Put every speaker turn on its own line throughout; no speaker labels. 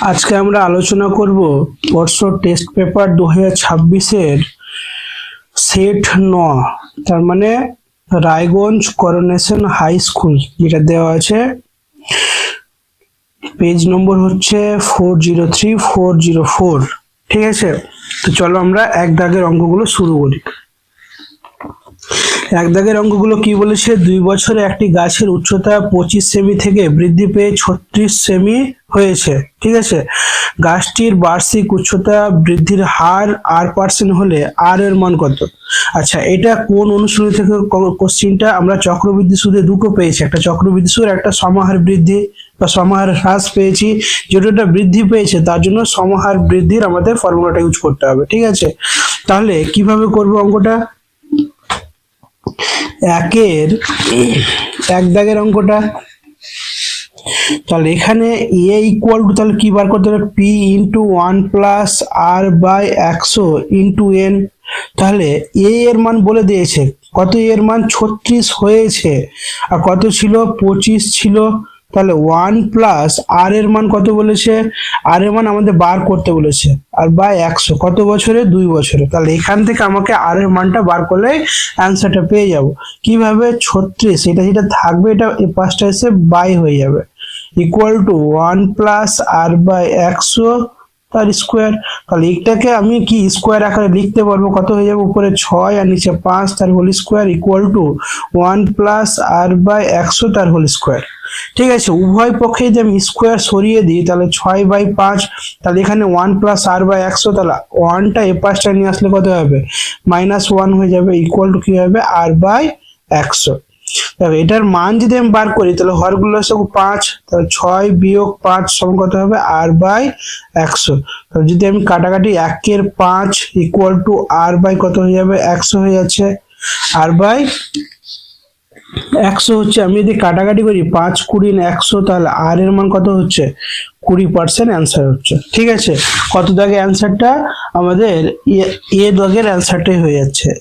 আজকে আমরা আলোচনা করব বর্ষ টেস্ট পেপার 2026-এর সেট 9, তার মানে রায়গঞ্জ করোনেশন হাই স্কুল, যেটা দেওয়া আছে। পেজ নম্বর হচ্ছে 403-404। ঠিক আছে, তো চলো আমরা এক দাগের অঙ্কগুলো শুরু করি। এক দাগের অঙ্কগুলো কি বলেছে? 2 বছরে একটি গাছের উচ্চতা 25 সেমি থেকে বৃদ্ধি পেয়ে 36 সেমি হয়েছে। ঠিক আছে, গাছটির বার্ষিক উচ্চতা বৃদ্ধির হার r% হলে r এর মান কত? আচ্ছা, এটা কোন অনুশীলনী থেকে কোশ্চিনটা? আমরা চক্রবৃদ্ধি সুদে দুটো পেয়েছি, একটা চক্রবৃদ্ধি সুদ, একটা সমাহার বৃদ্ধি বা সমাহার হ্রাস পেয়েছি। যেটা বৃদ্ধি পেয়েছে তার জন্য সমাহার বৃদ্ধির আমাদের ফর্মুলাটা ইউজ করতে হবে। ঠিক আছে, তাহলে কিভাবে করবো অঙ্কটা? এক দাগের অঙ্কটা, তাহলে এখানে এ ইকুয়াল টু, তাহলে কি বার করতে হবে? P into 1 plus R by 100 into N. তাহলে এ এর মান বলে দিয়েছে কত, এর মান 36 হয়েছে, আর কত ছিল? 25 ছিল। তাহলে 1 প্লাস আর এর মান কত বলেছে? আর এর মান আমাদের বার করতে বলেছে, আর বাই 100, কত বছরে? 2 বছরে। তাহলে এখান থেকে আমাকে আর এর মানটা বার করলে অ্যান্সারটা পেয়ে যাব। কিভাবে? 36, এটা যেটা থাকবে এটা এই পাঁচটা এসে বাই হয়ে যাবে, equal to 1 plus R by 100 তার স্কোয়ার। তাহলে এটাকে আমি কি স্কোয়ার আকারে লিখতে পারবো? কত হয়ে যাবে? উপরে 6 আর নিচে 5 তার whole square, equal to 1 plus R by 100 তার হোল স্কোয়ার। ঠিক আছে, উভয় পক্ষে যদি আমি স্কোয়ার সরিয়ে দিই তাহলে 6/5। তাহলে এখানে 1 প্লাস আর বাই 100, তাহলে 1টা এ পাশটা নিয়ে আসলে কত হবে? -1 হয়ে যাবে, ইকুয়াল টু কি হবে? আর বাই 100। তবে এটার মান যদি আমি বার করি তাহলে হরগুলো আছে 5, তাহলে 6 বিয়োগ 5 সমান কত হবে? আর বাই 100। তাহলে যদি আমি কাটাকাটি 1 এর 5 ইকুয়াল টু আর বাই কত হয়ে যাবে? 100 হয়ে যাচ্ছে। আর বাই 100 হচ্ছে, আমি যদি কাটাকাটি করি 5 20 100, তাহলে আর এর মান কত হচ্ছে? 20% অ্যান্সার হচ্ছে। ঠিক আছে, কত দাগে অ্যান্সারটা? আমাদের এ দাগের অ্যান্সারটাই হয়ে যাচ্ছে।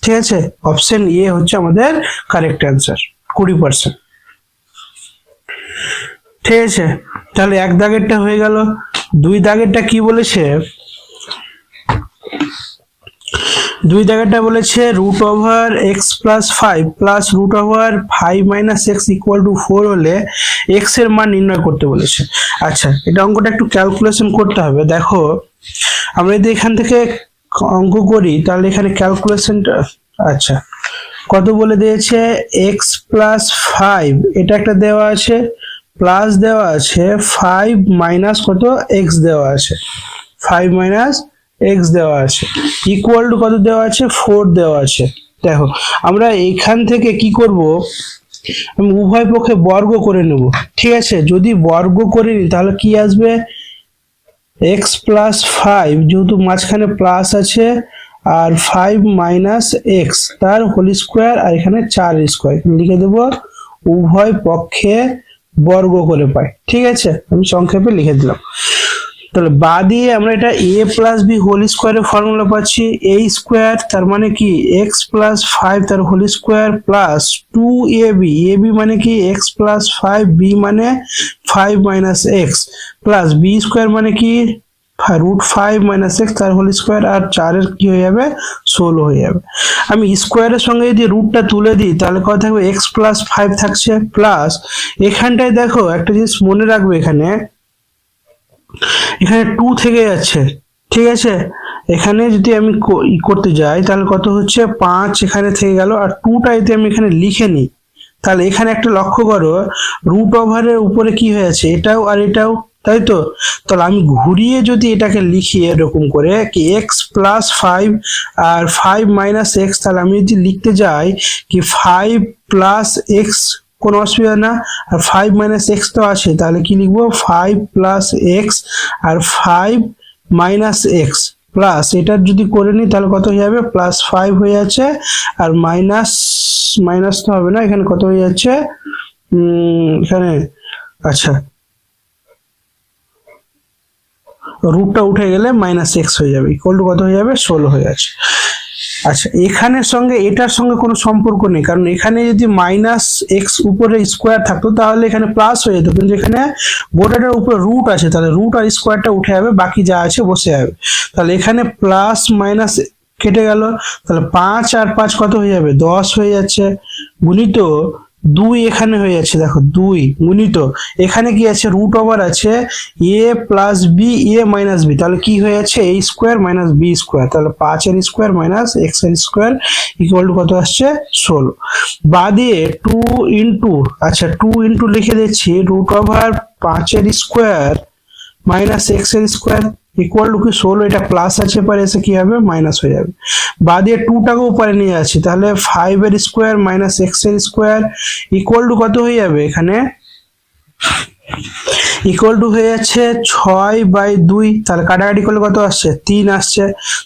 ঠিক আছে, অপশন এ হচ্ছে আমাদের কারেক্ট অ্যান্সার, 20%। ঠিক আছে, তাহলে এক দাগেরটা হয়ে গেল। 2 দাগেরটা কি বলেছে? 2 দাগেরটা বলেছে √x + 5 plus √5 - x equal to 4 হলে x এর মান নির্ণয় করতে বলেছে। আচ্ছা, এটা অঙ্কটা একটু ক্যালকুলেশন করতে হবে। দেখো, আমরা যদি এখান থেকে অঙ্ক করি তাহলে এখানে ক্যালকুলেশনটা, আচ্ছা, কত বলে দিয়েছে? x + 5, এটা একটা দেওয়া আছে, প্লাস দেওয়া আছে 5 মাইনাস কত? x দেওয়া আছে, 5 মাইনাস x দেওয়া আছে, ইকুয়াল টু কত দেওয়া আছে? 4 দেওয়া আছে। দেখো, আমরা এখান থেকে কি করব? আমি উভয় পক্ষে বর্গ করে নেব। ঠিক আছে, যদি বর্গ করে নিই তাহলে কি আসবে? x + 5, যেহেতু মাঝখানে প্লাস আছে, আর 5 মাইনাস x তার হোল স্কোয়ার, আর এখানে 4 স্কোয়ার লিখে দেব, উভয় পক্ষে বর্গ করে পাই। ঠিক আছে, আমি সংক্ষেপে লিখে দিলাম। তাহলে বা দিয়ে আমরা এটা a + b হোল স্কোয়ারের ফর্মুলা পাচ্ছি, a স্কোয়ার তার মানে কি x + 5 তার whole square plus 2ab, ab মানে কি x + 5, b মানে 5 minus x plus b square মানে কি √5 - x তার হোল স্কোয়ার, আর 4 এর কি হয়ে যাবে? 16 হয়ে যাবে। আমি স্কোয়ারের সঙ্গে যদি রুটটা তুলে দিই তাহলে কত থাকবে? x + 5 থাকছে, প্লাস এখানটায় দেখো একটা জিনিস মনে রাখবে, এখানে 2 থেকে যাচ্ছে। ঠিক আছে, এখানে যদি আমি করতে যাই তাহলে কত হচ্ছে? 5 এখানে থেকে গেল, আর 2টা যদি আমি এখানে লিখে নিই তাহলে এখানে একটা লক্ষ্য করো, √এর উপরে কি হয়েছে? এটাও আর এটাও, তাই তো? তাহলে আমি ঘুরিয়ে যদি এটাকে লিখি এরকম করে কি x + 5 আর 5 মাইনাস x, তাহলে আমি যদি লিখতে যাই কি 5 + x, কোনো অসুবিধা না, আর 5 মাইনাস x তো আছে, তাহলে কি লিখবো? 5 + x আর 5 মাইনাস x প্লাস, এটা যদি করে নিই তাহলে কত হয়ে যাবে? +5 হয়ে যাচ্ছে, আর মাইনাস মাইনাস তো হবে না, এখানে কত হয়ে যাচ্ছে? এখানে, আচ্ছা, রুটটা উঠে গেলে -x হয়ে যাবে, ইকুয়াল টু কত হয়ে যাবে? 16 হয়ে যাচ্ছে। আচ্ছা, এখানের সঙ্গে এটার সঙ্গে কোনো সম্পর্ক নেই, কারণ এখানে যদি মাইনাস এক্স উপরে স্কোয়ার থাকতো তাহলে এখানে প্লাস হয়ে যেত, কিন্তু এখানে গোটাটার উপরে রুট আছে, তাহলে রুট আর স্কোয়ারটা উঠে যাবে, বাকি যা আছে বসে যাবে। তাহলে এখানে প্লাস মাইনাস কেটে গেল, তাহলে 5 আর 5 কত হয়ে যাবে, 10 হয়ে যাচ্ছে, গুণিত 2 এখানে হয়ে যাচ্ছে, দেখো 2 গুণিত এখানে কি আছে, রুট ওভার আছে এ plus B A minus B, তাহলে কি হয়ে যাচ্ছে, এ স্কোয়ার মাইনাস বি স্কোয়ার, তাহলে 5 এর স্কোয়ার মাইনাস এক্স এর স্কোয়ার ইকুয়াল টু কত আসছে, 16। বা দিয়ে 2 ইন্টু, আচ্ছা 2 ইন্টু লিখে দিচ্ছি রুট ওভার 5 এর স্কোয়ার মাইনাস এক্স এর স্কোয়ার ইকুয়াল টু কি 16, এটা প্লাস আছে পরে এসে কি হবে, মাইনাস হয়ে যাবে। বা দিয়ে 2 টাকে উপরে নিয়ে যাচ্ছি, তাহলে 5 এর স্কোয়ার মাইনাস এক্স এর স্কোয়ার ইকুয়াল টু কত হয়ে যাবে, এখানে ইকুয়াল টু হয়ে যাচ্ছে 6/2, তাহলে কাটাকাটি করলে কত আসছে, 3 আসছে।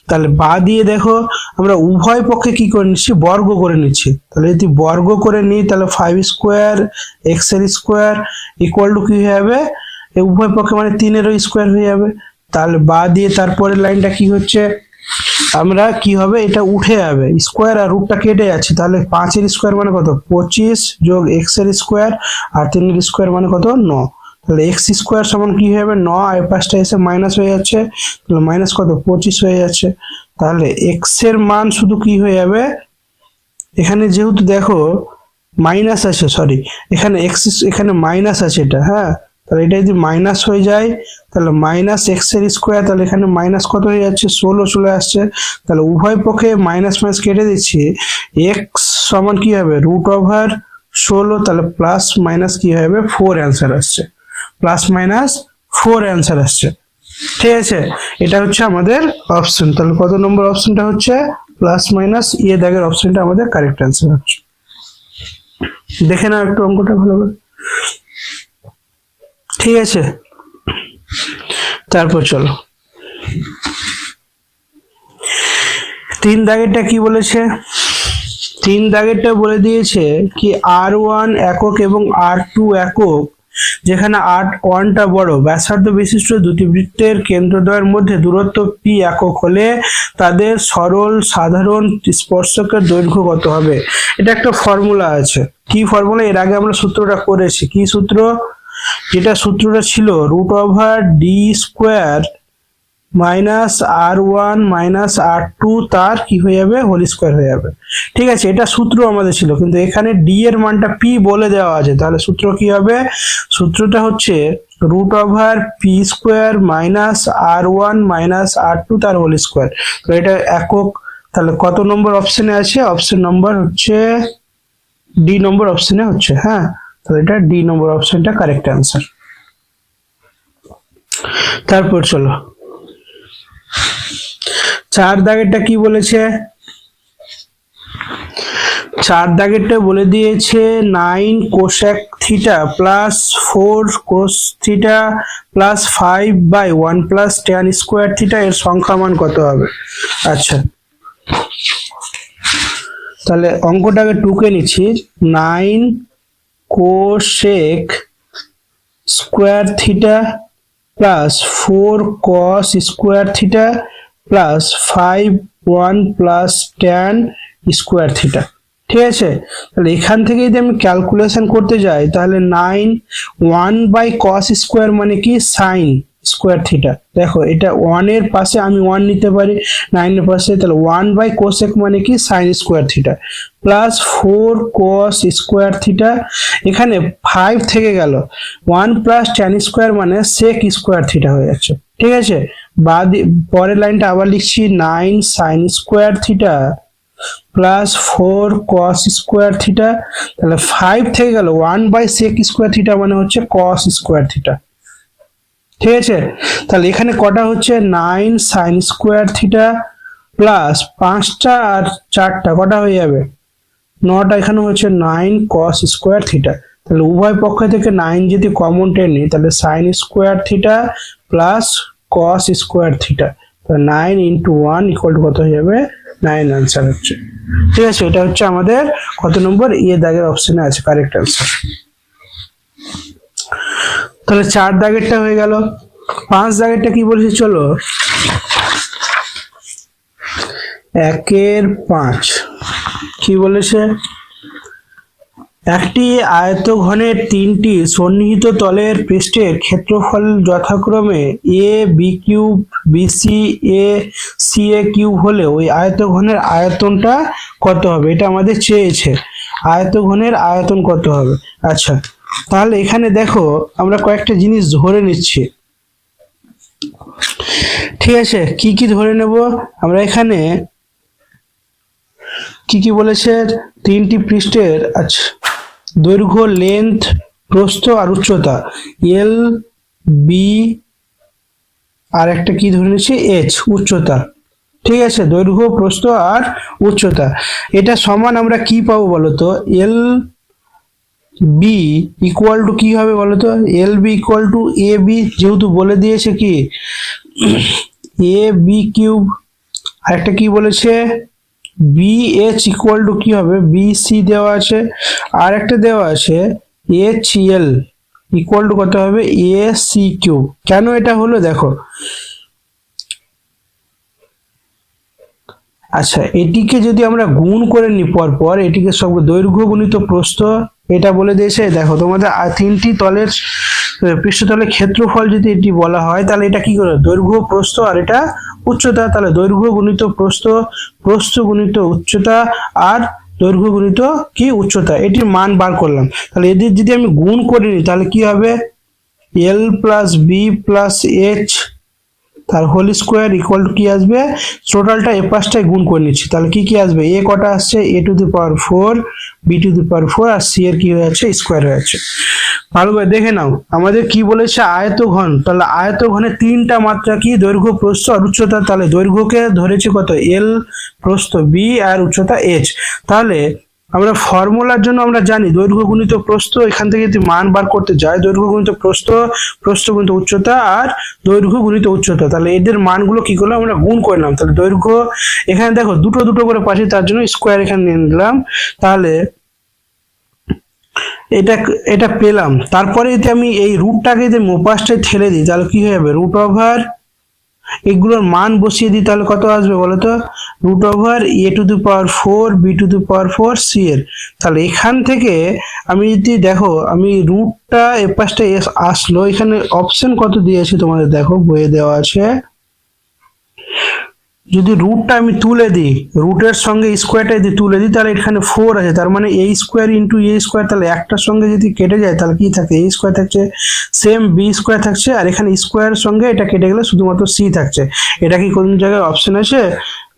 তাহলে বা দিয়ে দেখো আমরা উভয় পক্ষে কি করে নিচ্ছি, বর্গ করে নিচ্ছি, তাহলে যদি বর্গ করে নিই তাহলে 5 স্কোয়ার এক্স এর স্কোয়ার ইকুয়াল টু কি হয়ে যাবে, উভয় পক্ষে মানে 3 এর স্কোয়ার হয়ে যাবে। তাহলে বা দিয়ে তারপরের লাইনটা কি হচ্ছে, আমরা কি হবে, এটা উঠে যাবে, স্কোয়ার আর রুটটা কেটে যাচ্ছে, তাহলে 5 এর স্কোয়ার মানে কত, 25 যোগ এক্স এর স্কোয়ার আর 3 এর স্কোয়ার মানে কত, 9। তাহলে এক্স স্কোয়ার সমান কি হবে, 9 আর 5টা এসে মাইনাস হয়ে যাচ্ছে, তাহলে মাইনাস কত, 25 হয়ে যাচ্ছে। তাহলে এক্স এর মান শুধু কি হয়ে যাবে, এখানে যেহেতু দেখো মাইনাস আছে, সরি এখানে এক্স, এখানে মাইনাস আছে এটা, হ্যাঁ, তাহলে এটা যদি মাইনাস হয়ে যায় তাহলে মাইনাস এক্স এর স্কোয়ার, তাহলে এখানে মাইনাস কত হয়ে যাচ্ছে, 16 চলে আসছে। তাহলে উভয় পক্ষে মাইনাস মাইনাস কেটে দিচ্ছি, এক্স সমান কি হবে, রুট ওভার 16, তাহলে প্লাস মাইনাস কি হবে, 4 অ্যান্সার আসছে, প্লাস মাইনাস 4 অ্যান্সার আসছে। ঠিক আছে, এটা হচ্ছে আমাদের অপশন। তাহলে কত নম্বর অপশনটা হচ্ছে, প্লাস মাইনাস এ দাগের অপশনটা আমাদের কারেক্ট অ্যান্সার হচ্ছে। দেখে নাও একটু অঙ্কটা ভালো করে, ঠিক আছে। তারপর চলো 3 দাগেরটা কি বলেছে, 3 দাগেরটা বলে দিয়েছে কি R1 একক এবং R2 একক, যেখানে R1টা বড়, ব্যাসার্ধ বিশিষ্ট দুটি বৃত্তের কেন্দ্রদ্বয়ের মধ্যে দূরত্ব p একক হলে তাদের সরল সাধারণ স্পর্শকের দৈর্ঘ্য কত হবে। এটা একটা ফর্মুলা আছে, কি ফর্মুলা, এর আগে আমরা সূত্রটা করেছি, কি সূত্র, যেটা সূত্রটা ছিল root over D square minus R1 minus R2 তার কি হয়ে যাবে, হোল স্কোয়ার হয়ে যাবে। ঠিক আছে, এটা সূত্র আমাদের ছিল, কিন্তু এখানে ডি এর মানটা পি বলে দেওয়া আছে, তাহলে সূত্র কি হবে, সূত্রটা হচ্ছে root over P square minus R1 minus R2 তার হোল স্কোয়ার। তো এটা একক, তাহলে কত নম্বর অপশনে আছে, অপশন নম্বর হচ্ছে ডি নম্বর অপশনে হচ্ছে, হ্যাঁ, তাহলে এটা ডি নম্বর অপশনটা কারেক্ট অ্যান্সার। তারপর চলো 4 দাগেরটা কি বলেছে, 4 দাগেরটা বলে দিয়েছে 9 cosec theta plus 4 cos theta plus 5/1 plus tan square theta এর সংখ্যা মান কত হবে। আচ্ছা, তাহলে অঙ্কটাকে টুকে নিচ্ছি, 9 cosec square theta plus 4 cos square theta plus 5/1 plus tan square theta. ঠিক আছে, তাহলে এখান থেকে যদি আমি ক্যালকুলেশন করতে যাই তাহলে 9 1/cos স্কোয়ার মানে কি সাইন স্কোয়ার থিটা, দেখো এটা 1 এর পাশে আমি 1 নিতে পারি, 9 এর পাশে, তাহলে 1/cosec মানে কি sine square theta plus 4 cos square theta, এখানে 5 থেকে গেল, 1 প্লাস tan স্কোয়ার মানে sec স্কোয়ার থিটা হয়ে যাচ্ছে। ঠিক আছে, বাদ পরের লাইনটা আবার লিখছি, 9 sin square theta plus 4 cos square theta, তাহলে 5 থেকে গেল, 1/sec স্কোয়ার থিটা মানে হচ্ছে cos স্কোয়ার থিটা। ঠিক আছে, তাহলে এখানে কটা হচ্ছে, 9 sin স্কোয়ার থিটা প্লাস 5টা আর 4টা কটা হয়ে যাবে, 9টা, এখানে হচ্ছে 9 cos স্কোয়ার থিটা। তাহলে উভয় পক্ষ থেকে 9 যদি কমন টেনে নিই তাহলে sin square theta plus cos square theta, তাহলে 9 into 1 ইকুয়াল টু কত হয়ে যাবে, 9 আনসার হচ্ছে। ঠিক আছে, এটা হচ্ছে আমাদের কত নম্বর, এ দাগের অপশনে আছে কারেক্ট আনসার। তাহলে 4 দাগেরটা হয়ে গেল। 5 দাগেরটা কি বলেছে, চলো 1/5 কি বলেছে, একটি আয়তঘনের তিনটি সন্নিহিত তলের পৃষ্ঠের ক্ষেত্রফল যথাক্রমে a b cube b c a c a cube হলে ওই আয়তঘনের আয়তনটা কত হবে, এটা আমাদের চেয়েছে আয়তঘনের আয়তন কত হবে। আচ্ছা, তাহলে এখানে দেখো আমরা কয়েকটা জিনিস ধরে নিচ্ছি, ঠিক আছে। কি কি ধরে নেব আমরা এখানে, কি কি বলেছে, তিনটি পৃষ্ঠের, আচ্ছা, দৈর্ঘ্য, লেন্থ, প্রস্থ আর উচ্চতা, এল বি, আর একটা কি ধরে নিচ্ছি এইচ, উচ্চতা, ঠিক আছে। দৈর্ঘ্য, প্রস্থ আর উচ্চতা, এটা সমান আমরা কি পাবো বলতো, এল বি ইকুয়াল টু কি হবে বলতো, L B equal to A B, যেহেতু বলে দিয়েছে কি এ বি কিউব, আর একটা কি বলেছে বি এইচ ইকুয়াল টু কি হবে, বি সি দেওয়া আছে, আর একটা দেওয়া আছে এইচ এল ইকুয়াল টু কত হবে, এ সি কিউব। কেন এটা হলো দেখো, আচ্ছা এটিকে যদি আমরা গুণ করে নিই পর এটিকে সব দৈর্ঘ্য গুণিত প্রস্থ, এটা বলে দিয়েছে। দেখো তোমাদের তিনটি তলের পৃষ্ঠতলের ক্ষেত্রফল যদি এটি বলা হয় তাহলে এটা কি করে, দৈর্ঘ্য, প্রস্থ আর এটা উচ্চতা, তাহলে দৈর্ঘ্য গুণিত প্রস্থ, প্রস্থ গুণিত উচ্চতা আর দৈর্ঘ্য গুণিত কি উচ্চতা, এটির মান বার করলাম। তাহলে এদের যদি আমি গুণ করে নিই তাহলে কি হবে, এল প্লাস বি প্লাস এইচ তার হোল স্কোয়ার ইকুয়াল টু কি আসবে, টোটালটা এ পাশটায় গুণ করে নিচ্ছি, তাহলে কি কি আসবে, এ কটা আসছে, a to the power 4, B to the power 4 আর সি এর কি হয়ে যাচ্ছে, স্কোয়ার হয়ে যাচ্ছে। ভালো করে দেখে নাও আমাদের কি বলেছে আয়তঘন, তাহলে আয়তঘনের তিনটা মাত্রা কি, দৈর্ঘ্য, প্রস্থ আর উচ্চতা, তাহলে দৈর্ঘ্যকে ধরেছে কত এল, প্রস্থ বি আর উচ্চতা এইচ। তাহলে আমরা ফর্মুলার জন্য আমরা জানি দৈর্ঘ্য গুণিত প্রস্থ, এখান থেকে যদি মান বার করতে যাই দৈর্ঘ্য গুণিত প্রস্থ, প্রস্থ গুণিত উচ্চতা আর দৈর্ঘ্য গুণিত উচ্চতা, তাহলে এদের মানগুলো কি করলাম আমরা গুণ করলাম। তাহলে দৈর্ঘ্য এখানে দেখো দুটো দুটো করে পাচ্ছি, তার জন্য স্কোয়ার এখানে নিয়ে নিলাম, তাহলে এটা এটা পেলাম। তারপরে যদি আমি এই রুটটাকে যদি মোপাশটায় ঠেলে দিই তাহলে কি হয়ে যাবে, রুট ওভার এগুলোর মান বসিয়ে দিই তাহলে কত আসবে বলতো, root over A to the power 4 B to the power 4 C এর। তাহলে এখান থেকে আমি যদি দেখো আমি রুটটা এ পাশটা আসলো, এখানে অপশন কত দিয়েছে তোমাদের দেখো বইয়ে দেওয়া আছে, যদি রুটটা আমি তুলে দিই, রুটের সঙ্গে স্কোয়ারটা যদি তুলে দিই তাহলে এখানে 4 আছে, তার মানে এ স্কোয়ার ইন্টু এ স্কোয়ার, তাহলে একটার সঙ্গে যদি কেটে যায় তাহলে কি থাকে, এ স্কোয়ার থাকছে, সেম বি স্কোয়ার থাকছে, আর এখানে স্কোয়ারের সঙ্গে এটা কেটে গেলে শুধুমাত্র সি থাকছে। এটা কি কোন জায়গায় অপশন আছে,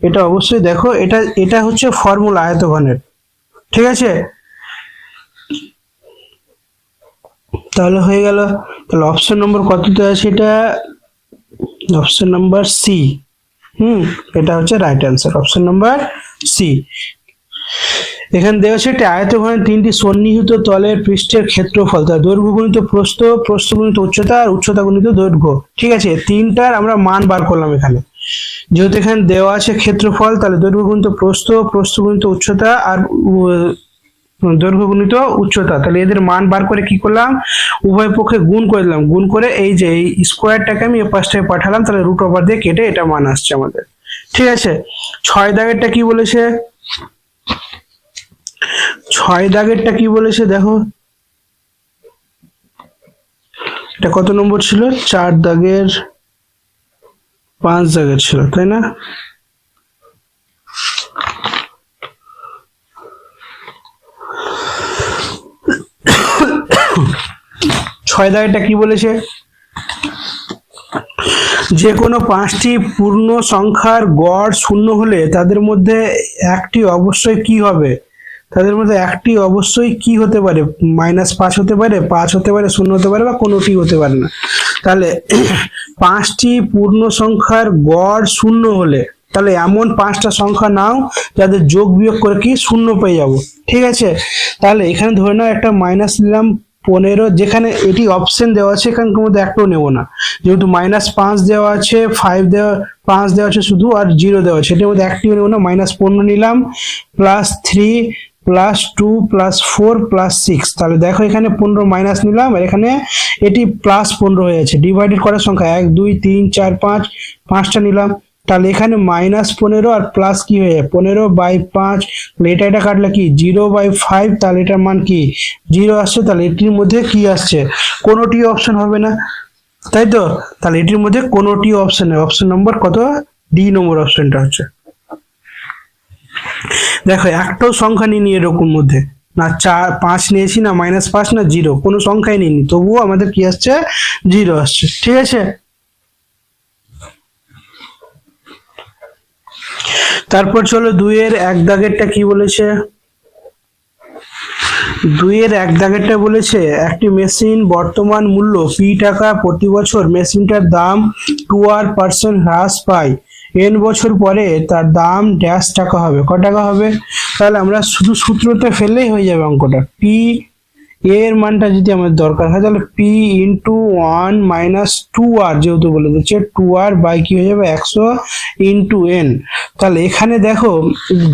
এটা অবশ্যই দেখো, এটা এটা হচ্ছে ফর্মুলা আয়তঘনের, ঠিক আছে। তাহলে হয়ে গেল, তাহলে অপশন নম্বর কততে আছে, এটা অপশন নাম্বার সি, এটা হচ্ছে right answer, option number C. এখানে দেওয়া আছে একটি আয়তঘনের তিনটি সন্নিহিত তলের পৃষ্ঠের ক্ষেত্রফল, তার দৈর্ঘ্য গুণিত প্রস্থ, প্রস্থ গুণিত উচ্চতা আর উচ্চতা গুণিত দৈর্ঘ্য, ঠিক আছে। তিনটার আমরা মান বার করলাম এখানে, যেহেতু এখানে দেওয়া আছে ক্ষেত্রফল তাহলে দৈর্ঘ্য গুণিত প্রস্থ, প্রস্থ গুণিত উচ্চতা আর দৈর্ঘ্য গুণিত উচ্চতা, তাহলে এদের মান বার করে কি করলাম, উভয় পক্ষে গুণ করে দিলাম, গুণ করে এই যে এই স্কোয়ারটাকে আমি এ পাশটায় পাঠালাম, তাহলে রুট ওভার দিয়ে কেটে এটা মান আসছে আমাদের, ঠিক আছে। 6 দাগেরটা কি বলেছে, 6 দাগেরটা কি বলেছে দেখো, এটা কত নম্বর ছিল, 4 দাগের 5 দাগের ছিল তাই না, 6 দাগেরটা কি বলেছে, যে কোনো 5টি পূর্ণ সংখ্যার গড় শূন্য হলে তাদের মধ্যে একটি অবশ্যই কি হবে, তাদের মধ্যে একটি অবশ্যই কি হতে পারে, -5 হতে পারে, 5 হতে পারে, 0 হতে পারে বা কোনোটি হতে পারে না। তাহলে 5টি পূর্ণ সংখ্যার গড় শূন্য হলে তাহলে এমন 5টা সংখ্যা নাও যাদের যোগ বিয়োগ করে কি শূন্য পেয়ে যাব, ঠিক আছে। তাহলে এখানে ধরে নাও একটা মাইনাস নিলাম 15, যেখানে এটি অপশন দেওয়া আছে এখানকার মধ্যে একটাও নেব না, যেহেতু -5 দেওয়া আছে, 5 দেওয়া আছে শুধু, আর 0 দেওয়া আছে, এটার মধ্যে একটিও নেব না, -15 নিলাম, +3 +2 +4 +6, তাহলে দেখো এখানে 15 মাইনাস নিলাম আর এখানে এটি +15 হয়ে যাচ্ছে, ডিভাইডেড করার সংখ্যা 1 2 3 4 5, 5টা নিলাম, তাহলে এখানে -15 আর প্লাস কি হয়ে যায় 15/5, এটা কাটলে কি 0/5, তাহলে এটার মান কি 0 আসছে। তাহলে এটির মধ্যে কি আসছে, কোনোটি অপশন হবে না, তাই তো। তাহলে এটির মধ্যে কোনোটি অপশন নেই, অপশন নম্বর কত, ডি নম্বর অপশনটা হচ্ছে। দেখো একটাও সংখ্যা নিয়ে নিয়ে এরকম মধ্যে, না 4 5 নিয়েছি, না -5, না 0, কোনো সংখ্যাই নিইনি, তবুও আমাদের কি আসছে 0 আসছে, ঠিক আছে। তারপর চলো 2-এর 1 দাগেরটা কি বলেছে। 2-এর 1 দাগেরটা বলেছে একটি মেশিন বর্তমান মূল্য p টাকা প্রতি বছর মেশিনটার দাম 2% হ্রাস পায়, n বছর পরে তার দাম ড্যাশ টাকা হবে, ক টাকা হবে। তাহলে আমরা শুধু সূত্রতে ফেললেই হয়ে যাবে অঙ্কটা। p এর মানটা যদি আমাদের দরকার হয় তাহলে p ইন্টু 1 মাইনাস 2r, যেহেতু বলে দিচ্ছে 2r বাই কি হয়ে যাবে 100 ইন্টু n। তাহলে এখানে দেখো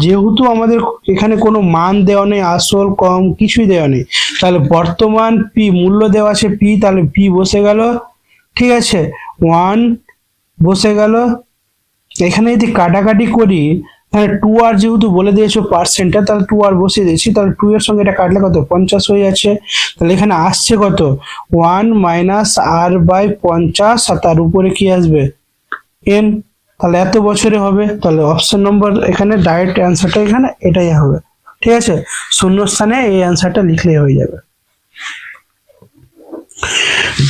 যেহেতু আমাদের এখানে কোনো মান দেওয়া নেই, আসল কম কিছুই দেওয়া নেই, তাহলে বর্তমান p মূল্য দেওয়া আছে p, তাহলে p বসে গেল, ঠিক আছে, 1 বসে গেল। এখানে যদি কাটাকাটি করি তাহলে 2r যেহেতু বলে দিয়েছো পার্সেন্টটা, তাহলে 2r বসিয়ে দিয়েছি, তাহলে 2 এর সঙ্গে এটা কাটলে কত 50 হয়ে যাচ্ছে। তাহলে এখানে আসছে কত 1 মাইনাস r/50, আর তার উপরে কি আসবে n, তাহলে এত বছরে হবে। তাহলে অপশন নম্বর এখানে ডাইরেক্ট অ্যান্সারটা এখানে এটাই হবে, ঠিক আছে, শূন্যস্থানে এই অ্যান্সারটা লিখলেই হয়ে যাবে।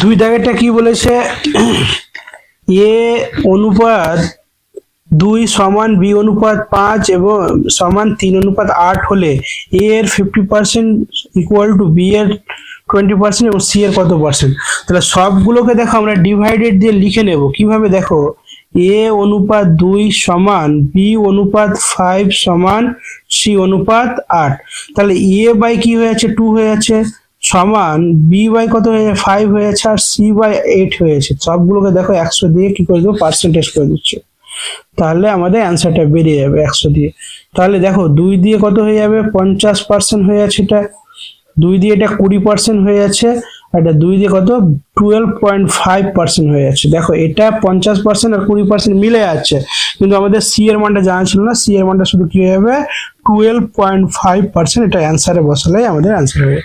2 দাগেরটা কি বলেছে, a অনুপাত 2 সমান b অনুপাত 5 এবং সমান 3 অনুপাত 8 হলে a এর 50% ইকুয়াল টু b এর 20% এবং c এর কত পার্সেন্ট। তাহলে সবগুলোকে দেখো আমরা ডিভাইডেড দিয়ে লিখে নেব কিভাবে, দেখো a অনুপাত 2 সমান b অনুপাত 5 সমান c অনুপাত 8। তাহলে a বাই কি হয়ে যাচ্ছে 2 হয়ে যাচ্ছে, সমান b বাই কত হয়ে যাচ্ছে 5 হয়ে যাচ্ছে, আর c বাই 8 হয়ে যাচ্ছে। সবগুলোকে দেখো 100 দিয়ে কি করে দেবো পার্সেন্টেজ করে দিচ্ছে, তাহলে আমাদের অ্যান্সারটা বেরিয়ে যাবে 100 দিয়ে। তাহলে দেখো 2 দিয়ে কত হয়ে যাবে 50% হয়ে যাচ্ছে, এটা 2 দিয়ে এটা 20% হয়ে যাচ্ছে, আর এটা 2 দিয়ে কত 12.5% হয়ে যাচ্ছে। দেখো এটা 50% আর 20% মিলে যাচ্ছে, কিন্তু আমাদের সি এর মানটা জানা ছিল না, সি এর মানটা শুধু কি হয়ে যাবে 12.5%, এটা অ্যান্সারে বসালেই আমাদের অ্যান্সার হবে,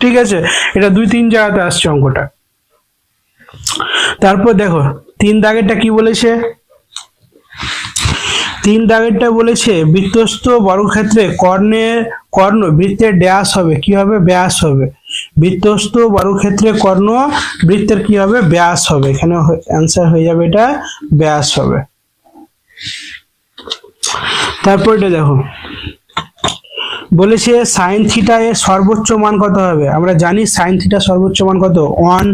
ঠিক আছে। এটা 2-3 জায়গাতে আসছে অঙ্কটা। তারপর দেখো 3 দাগেরটা কি বলেছে, 3 দাগেরটা বলেছে বৃত্তস্থ বর্গক্ষেত্রে কর্ণ বৃত্তের ড্যাশ হবে, কি হবে ব্যাস হবে। বৃত্তস্থ বর্গক্ষেত্রে কর্ণ বৃত্তের কি হবে ব্যাস হবে, এখানে অ্যান্সার হয়ে যাবে এটা ব্যাস হবে। তারপর এটা দেখো বলেছে সাইন থিটা এর সর্বোচ্চ মান কত হবে। আমরা জানি সাইন থিটা সর্বোচ্চ মান কত 1,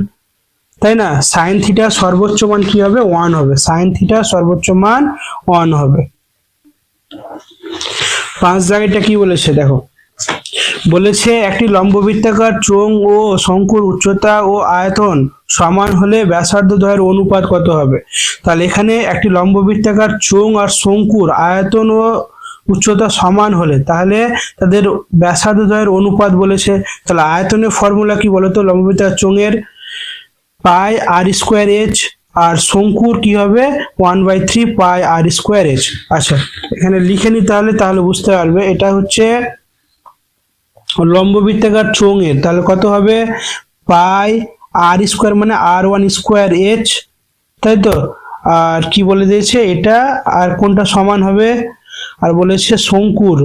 তাই না। সাইন থিটা সর্বোচ্চ মান কি হবে 1 হবে, সাইন থিটা সর্বোচ্চ মান 1 হবে। 5 জায়গাটা কি বলেছে দেখো, বলেছে একটি লম্ববৃত্তাকার চোঙ ও শঙ্কুর উচ্চতা ও আয়তন সমান হলে ব্যাসার্ধ দ্বয়ের অনুপাত কত হবে। তাহলে এখানে একটি লম্ববৃত্তাকার চোঙ আর শঙ্কুর আয়তন ও উচ্চতা সমান হলে তাহলে তাদের ব্যাসার্ধ দ্বয়ের অনুপাত বলেছে। তাহলে আয়তনের ফর্মুলা কি বলতো, লম্ববৃত্তাকার চোঙের পাই r²h, আর শঙ্কুর কি হবে 1/3 পাই r²h। আচ্ছা এখানে লিখে নি, তাহলে বুঝতে পারবে এটা হচ্ছে লম্ববৃত্তাকার চোঙের, তাহলে কত হবে পাই r² মানে r1²h, তাই তো। আর কি বলে দিয়েছে এটা, আর কোনটা সমান হবে, আর বলেছে শঙ্কুর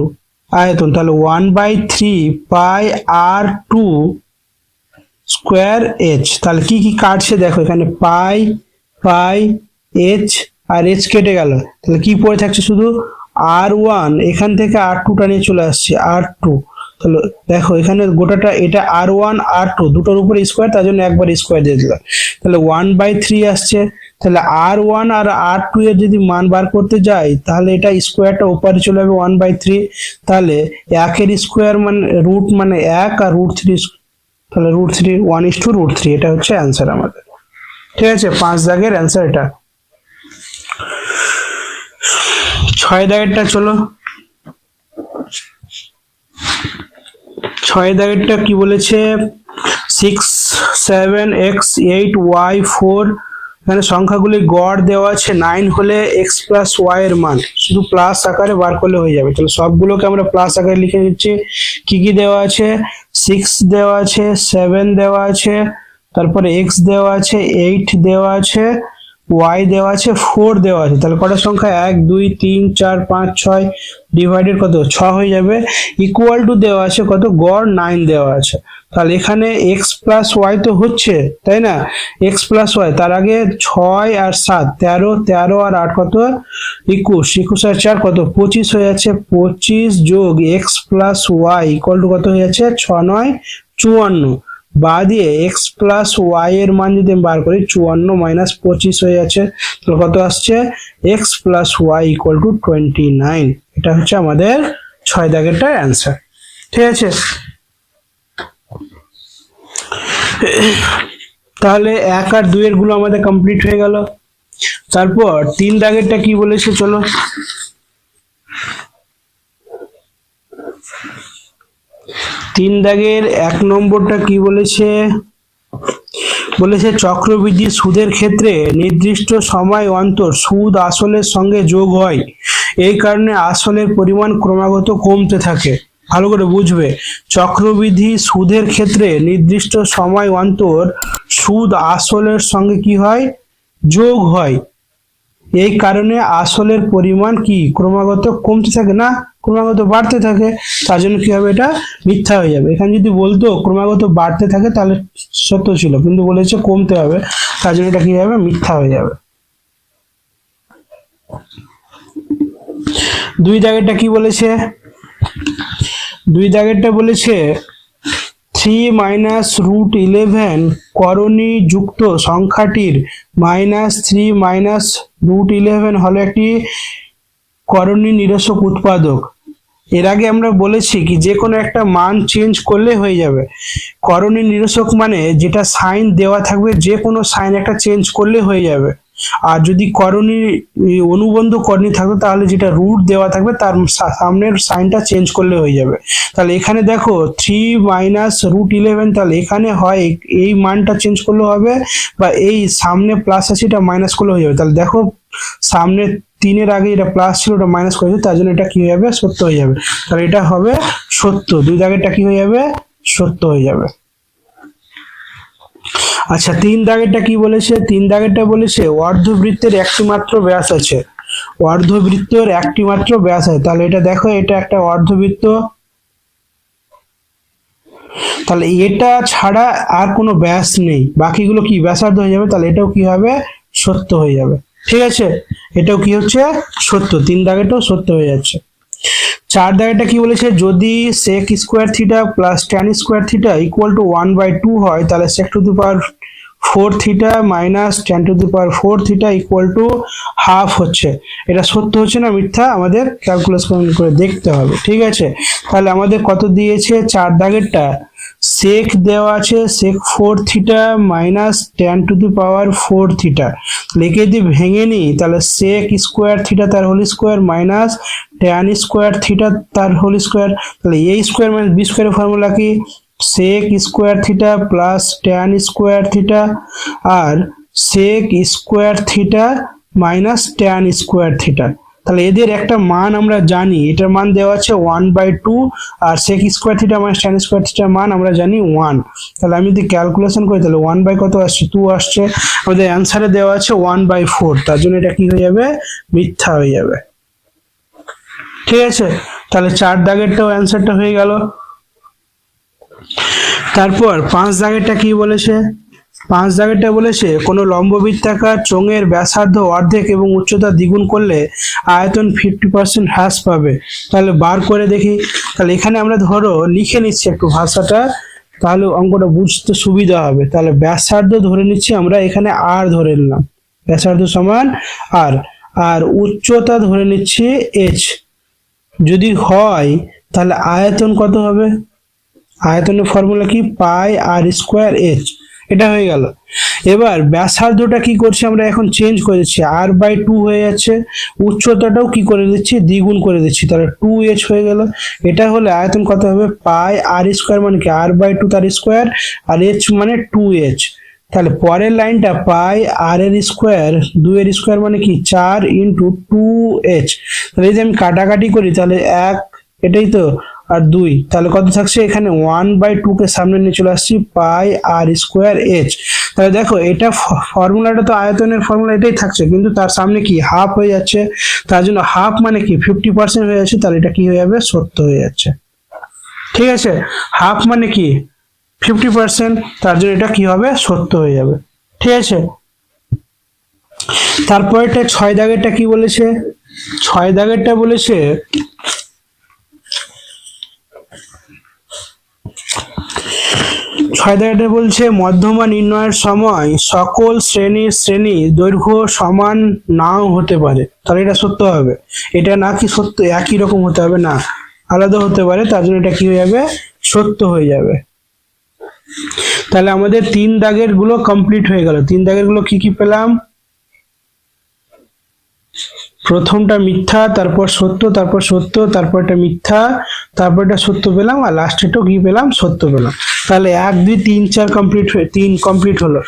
আয়তন, তাহলে 1/3 পাই r²h। তাহলে কি কি কাটছে দেখো, এখানে পাই h আর h কেটে গেল, তাহলে কি পড়ে থাকছে শুধু r1, এখান থেকে r2টা নিয়ে চলে আসছে r2। তাহলে দেখো এখানে গোটাটা এটা r1 r2 দুটোর উপরে স্কোয়ার, তার জন্য একবার স্কোয়ার দিয়ে দিলাম, তাহলে 1/3 আসছে। তাহলে r1 আর r2 এর যদি মান বার করতে যাই তাহলে এটা স্কোয়ারটা উপরে চলে যাবে 1/3, তাহলে 1 এর স্কোয়ার মানে রুট মানে 1 আর √3, তাহলে √3 1:√3, এটা হচ্ছে অ্যান্সার আমাদের, ঠিক আছে। 5 দাগের অ্যান্সার এটা। 6 দাগেরটা চলো, 6 দাগেরটা কি বলেছে 6 7 x 8 y 4 এখানে সংখ্যাগুলি গড় দেওয়া আছে 9 হলে এক্স প্লাস ওয়াই এর মান শুধু প্লাস আকারে বার করলে হয়ে যাবে। তাহলে সবগুলোকে আমরা প্লাস আকারে লিখে নিচ্ছি। কি কি দেওয়া আছে? 6 দেওয়া আছে, 7 দেওয়া আছে, তারপরে এক্স দেওয়া আছে, 8 দেওয়া আছে, ওয়াই দেওয়া আছে, 4 দেওয়া আছে। তাহলে কটা সংখ্যা? 1 2 3 4 5 6 ডিভাইডেড কত? 6 হয়ে যাবে। ইকুয়াল টু দেওয়া আছে কত? গড় 9 দেওয়া আছে। তাহলে এখানে এক্স প্লাস ওয়াই তো হচ্ছে, তাই না? এক্স প্লাস ওয়াই, তার আগে 6 আর 7 13, 13 আর 8 কত? 21, 21 আর 4 কত? 25 হয়ে যাচ্ছে। 25 যোগ X plus Y equal to কত হয়ে যাচ্ছে? 6 9 54। বা দিয়ে এক্স প্লাস ওয়াই এর মান যদি আমি বার করি 54 মাইনাস 25 হয়ে যাচ্ছে। তাহলে কত আসছে? X plus Y equal to 29। এটা হচ্ছে আমাদের 6 দাগেরটার অ্যান্সার। ঠিক আছে, তাহলে 1 আর 2 এর গুলো আমাদের কমপ্লিট হয়ে গেল। তারপর 3 দাগেরটা কি বলেছে চলো। 3 দাগের 1 নম্বরটা কি বলেছে? বলেছে চক্রবৃদ্ধি সুদের ক্ষেত্রে নির্দিষ্ট সময় অন্তর সুদ আসলের সঙ্গে যোগ হয়, এই কারণে আসলের পরিমাণ ক্রমাগত কমতে থাকে। ভালো করে বুঝবে, চক্রবৃদ্ধি সুদের ক্ষেত্রে নির্দিষ্ট সময় অন্তর সুদ আসলের সঙ্গে কি হয়? যোগ হয়, এই কারণে আসলের পরিমাণ কি ক্রমাগত কমতে থাকে না, ক্রমাগত বাড়তে থাকে। তার জন্য কি হবে? এটা মিথ্যা হয়ে যাবে। এখানে যদি বলতো ক্রমাগত বাড়তে থাকে তাহলে সত্য ছিল, কিন্তু বলেছে কমতে হবে, তার জন্য এটা কি হবে? মিথ্যা হয়ে যাবে। 2 দাগেরটা কি বলেছে? 2 দাগেরটা বলেছে 3 মাইনাস রুট 11 করণী যুক্ত সংখ্যাটির -3 মাইনাস রুট 11 হলো একটি করণী নিরসক উৎপাদক। এর আগে আমরা বলেছি কি যে কোনো একটা মান চেঞ্জ করলে হয়ে যাবে। করণী নিরসক মানে যেটা সাইন দেওয়া থাকবে, যে কোনো সাইন একটা চেঞ্জ করলে হয়ে যাবে। আর যদি করণী অনুবন্ধ করণী থাকবে তাহলে যেটা রুট দেওয়া থাকবে তার সামনের সাইনটা চেঞ্জ করলে হয়ে যাবে। তাহলে এখানে দেখো 3 মাইনাস রুট 11, তাহলে এখানে হয় এই মানটা চেঞ্জ করলে হবে, বা এই সামনে প্লাস আছে এটা মাইনাস করলে হয়ে যাবে। তাহলে দেখো সামনে 3 এর আগে এটা প্লাস ছিল, ওটা মাইনাস করেছে, তার জন্য এটা কি হয়ে যাবে? সত্য হয়ে যাবে। তাহলে এটা হবে সত্য। 2 দাগেরটা কি হয়ে যাবে? সত্য হয়ে যাবে। আচ্ছা, 3 দাগেরটা কি বলেছে? 3 দাগেরটা বলেছে অর্ধবৃত্তের একটি মাত্র ব্যাস আছে। অর্ধবৃত্তের একটি মাত্র ব্যাস আছে। তাহলে এটা দেখো, এটা একটা অর্ধবৃত্ত, তাহলে এটা ছাড়া আর কোনো ব্যাস নেই, বাকিগুলো কি ব্যাসার্ধ হয়ে যাবে। তাহলে এটাও কি হবে? সত্য হয়ে যাবে। ঠিক আছে, এটাও কি হচ্ছে? সত্য। 3 দাগেরটাও সত্য হয়ে যাচ্ছে। 4 দাগেরটা কি বলেছে? যদি sec square theta plus tan square theta equal to 1/2 হয়, তাহলে sec two the power 4 theta minus tan to the power 4 theta equal to half হচ্ছে। এটা সত্য হচ্ছে না মিথ্যা? আমাদের ক্যালকুলেশন করে দেখতে হবে। ঠিক আছে, তাহলে আমাদের কত দিয়েছে? 4 দাগেরটা sec দেওয়া আছে sec 4 theta minus tan to the power 4 theta. লিখে যদি ভেঙে নিই তাহলে sec স্কোয়ার থিটা তার whole square minus tan square theta তার হোল স্কোয়ার। তাহলে a স্কোয়ার মাইনাস b স্কোয়ারের ফর্মুলা কি? sec square theta plus tan square theta আর sec square theta minus tan square theta. তাহলে এদের একটা মান আমরা জানি, এটার মান দেওয়া আছে 1/2, আর sec square theta minus tan square থিটার মান আমরা জানি 1। তাহলে আমি যদি ক্যালকুলেশন করি তাহলে 1 বাই কত আসছে? 2 আসছে। আমাদের অ্যান্সারে দেওয়া আছে 1/4, তার জন্য এটা কি হয়ে যাবে? মিথ্যা হয়ে যাবে। ঠিক আছে, তাহলে 4 দাগেরটাও অ্যান্সারটা হয়ে গেল। তারপর 5 দাগেরটা কি বলেছে? 5 দাগেরটা বলেছে কোনো লম্ববৃত্তাকার চোঙের ব্যাসার্ধ অর্ধেক এবং উচ্চতা দ্বিগুণ করলে আয়তন 50% হ্রাস পাবে। তাহলে বার করে দেখি। তাহলে এখানে আমরা ধরো লিখে নিচ্ছি একটু ভাষাটা, তাহলে অঙ্কটা বুঝতে সুবিধা হবে। তাহলে ব্যাসার্ধ ধরে নিচ্ছি আমরা, এখানে আর ধরে নিলাম, ব্যাসার্ধ সমান আর, আর উচ্চতা ধরে নিচ্ছি h। যদি হয় তাহলে আয়তন কত হবে? আয়তনের ফর্মুলা কি? পাই আর স্কোয়ার h। এটা হয়ে গেল। এবার ব্যাসার্ধটা কি করছি আমরা? এখন চেঞ্জ করে দিচ্ছি, r/2 হয়ে যাচ্ছে। উচ্চতাটাও কি করে দিচ্ছি? দ্বিগুণ করে দিচ্ছি, তাহলে 2h হয়ে গেল। এটা হলে আয়তন কত হবে? পাই আর স্কোয়ার মানে কি? r/2 তার স্কোয়ার আর h মানে 2h। তাহলে পরের লাইনটা পাই আর এর স্কোয়ার, 2 এর স্কোয়ার মানে কি 4 ইন্টু 2h। তাহলে এই যে আমি কাটাকাটি করি তাহলে 1, এটাই তো, আর 2, তাহলে কত থাকছে এখানে 1/2 কে সামনে নিয়ে চলে আসছি, পাই আর স্কোয়ার h। তাহলে দেখো এটা ফর্মুলাটা তো আয়তনের ফর্মুলা এটাই থাকছে, কিন্তু তার সামনে কি হাফ হয়ে যাচ্ছে, তার জন্য হাফ মানে কি 50% হয়ে যাচ্ছে, তাহলে এটা কি হয়ে যাবে 70 হয়ে যাচ্ছে। ঠিক আছে, হাফ মানে কি 50%, তার জন্য এটা কি হবে 70 হয়ে যাবে। ঠিক আছে, তারপরটা 6 দাগেরটা কি বলেছে, 6 দাগেরটা বলেছে 6 দাগেরটা বলছে মধ্যমা নির্ণয়ের সময় সকল শ্রেণী দৈর্ঘ্য সমান নাও হতে পারে। তাহলে এটা সত্য হবে, এটা না কি সত্য একই রকম হতে হবে না, আলাদা হতে পারে, তার জন্য এটা কি হয়ে যাবে সত্য হয়ে যাবে। তাহলে আমাদের 3 দাগের গুলো কমপ্লিট হয়ে গেল। 3 দাগের গুলো কি কি পেলাম, প্রথমটা মিথ্যা, তারপর সত্য, তারপর সত্য, তারপর এটা মিথ্যা, তারপর এটা সত্য পেলাম, আর লাস্টেটাও কি পেলাম সত্য পেলাম। তাহলে 1 2 3 4 কমপ্লিট হয়ে 3 কমপ্লিট হলো।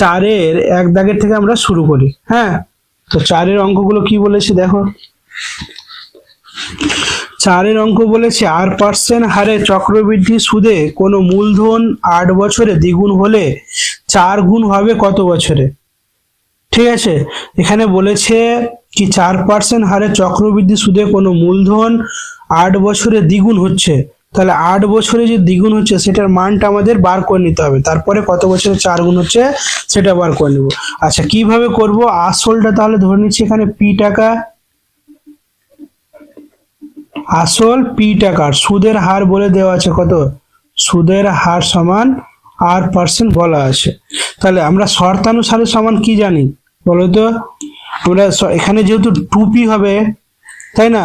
4-এর 1 দাগের থেকে আমরা শুরু করি। হ্যাঁ, তো 4-এর অঙ্কগুলো কি বলেছে দেখো। 4-এর অঙ্ক বলেছে R% হারে চক্রবৃদ্ধি সুদে কোনো মূলধন 8 বছরে দ্বিগুণ হলে 4 গুণ হবে কত বছরে। ঠিক আছে, এখানে বলেছে কি 4% হারে চক্রবৃদ্ধি সুদে কোনো মূলধন 8 বছরে দ্বিগুণ হচ্ছে, তাহলে 8 বছরে যে দ্বিগুণ হচ্ছে সেটার মানটা আমাদের বার করে নিতে হবে, তারপরে কত বছরে 4 গুণ হচ্ছে সেটা বার করে নেব। আচ্ছা, কিভাবে করব, আসলটা তাহলে ধরে নিচ্ছি এখানে পি টাকা, আসল পি টাকার, সুদের হার বলে দেওয়া আছে কত, সুদের হার সমান R% বলা আছে। তাহলে আমরা শর্তানুসারে সমান কি জানি বলতো, আমরা এখানে যেহেতু 2p হবে তাই না,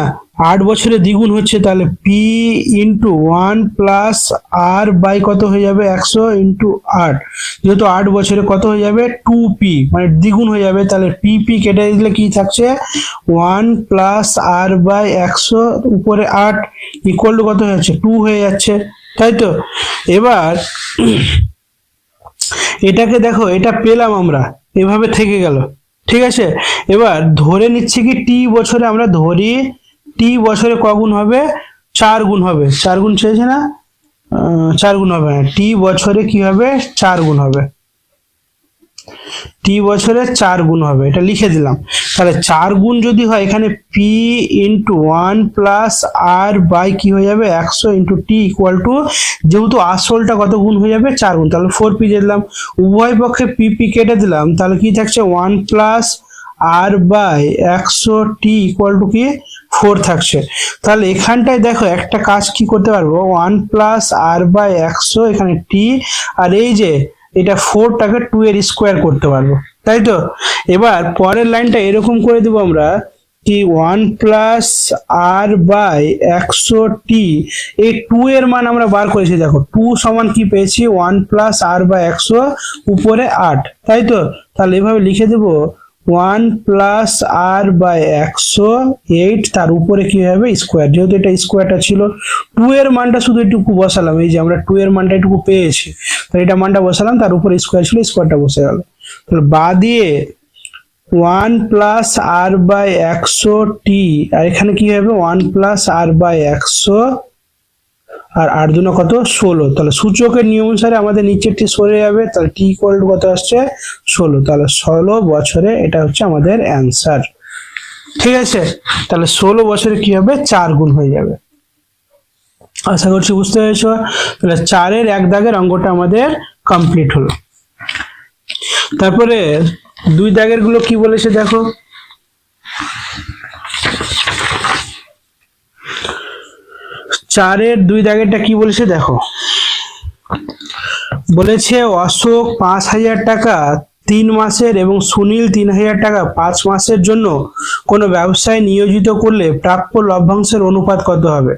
8 বছরে দ্বিগুণ হচ্ছে, তাহলে p into 1 plus r by কত হয়ে যাবে 100 ইন্টু 8, যেহেতু 8 বছরে কত হয়ে যাবে 2p মানে দ্বিগুণ হয়ে যাবে, তাহলে p কেটে দিলে কি থাকছে 1 প্লাস r বাই 100 উপরে 8 ইকুয়াল টু কত হয়ে যাচ্ছে 2 হয়ে যাচ্ছে, তাই তো। এবার এটাকে দেখো, এটা পেলাম আমরা, এভাবে থেকে গেল। ঠিক আছে, এবার ধরে নিচ্ছি কি টি বছরে, আমরা ধরি টি বছরে কগুণ হবে 4 গুণ হবে, 4 গুণ চেয়েছে না, 4 গুণ হবে না, টি বছরে কি হবে 4 গুণ হবে, টি বছরে 4 গুণ হবে, এটা লিখে দিলাম। তাহলে 4 গুণ যদি হয় এখানে P into 1 plus R by কি হয়ে যাবে 100 ইন্টু টি ইকুয়াল টু, যেহেতু আসলটা কত গুণ হয়ে যাবে 4 গুণ, তাহলে 4p দিয়ে দিলাম, উভয় পক্ষে পি কেটে দিলাম, তাহলে কি থাকছে 1 plus R by 100 T equal to কি 4 থাকছে। তাহলে এখানটায় দেখো একটা কাজ কি করতে পারবো, 1 প্লাস আর বাই 100 এখানে টি, আর এই যে এটা 4টাকে 2 এর স্কোয়ার করতে পারবো, তাই তো। এবার পরের লাইনটা এরকম করে দেবো আমরা কি 1 প্লাস আর বাই 100 টি, এই 2 এর মান আমরা বার করেছি, দেখো 2 সমান কি পেয়েছি 1 প্লাস আর বাই 100 উপরে 8, তাই তো। তাহলে এভাবে লিখে দেবো 1 প্লাস আর বাই 108, তার উপরে কি হবে স্কোয়ার, যেহেতু এটা স্কোয়ারটা ছিল, 2 এর মানটা শুধু একটুকু বসালাম, এই যে আমরা 2 এর মানটা একটু পেয়েছি, তো এটা মানটা বসালাম, তার উপরে স্কোয়ার ছিল, স্কোয়ারটা বসে গেল। তাহলে বা দিয়ে 1 প্লাস আর বাই 100 টি, আর এখানে কি হবে 1 প্লাস আর বাই 100 আর 8 দুনো কত 16, তাহলে সূচকের নিয়ম অনুসারে আমাদের নিচেরটি সরে যাবে, তাহলে টি ইকুয়াল টু কত আসছে 16, তাহলে 16 বছরে এটা হচ্ছে আমাদের অ্যান্সার। ঠিক আছে, তাহলে 16 বছরে কি হবে 4 গুণ হয়ে যাবে। আশা করছি বুঝতে পেরেছো। তাহলে 4-এর 1 দাগের অঙ্কটা আমাদের কমপ্লিট হলো। তারপরে 2 দাগের গুলো কি বলেছে দেখো, 4-এর 2 দাগেরটা কি বলেছে দেখো, বলেছে অশোক 5,000 টাকা 3 মাসের এবং সুনীল 3,000 টাকা 5 মাসের জন্য কোনো ব্যবসায় নিয়োজিত করলে প্রাপ্য লভ্যাংশের অনুপাত কত হবে।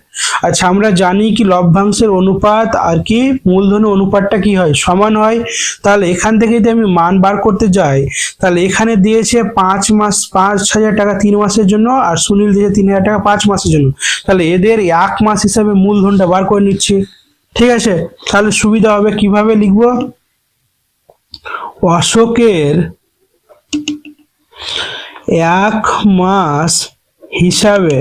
আচ্ছা, আমরা জানি কি লভ্যাংশের অনুপাত আর কি মূলধনের অনুপাতটা কি হয়, সমান হয়। তাহলে এখান থেকে যদি আমি মান বার করতে যাই, তাহলে এখানে দিয়েছে 5,000 টাকা 3 মাসের জন্য, আর সুনীল দিয়েছে 3,000 টাকা 5 মাসের জন্য, তাহলে এদের 1 মাস হিসাবে মূলধনটা বার করে নিচ্ছি। ঠিক আছে, তাহলে সুবিধা হবে, কিভাবে লিখবো, অশোকের 1 মাস হিসাবে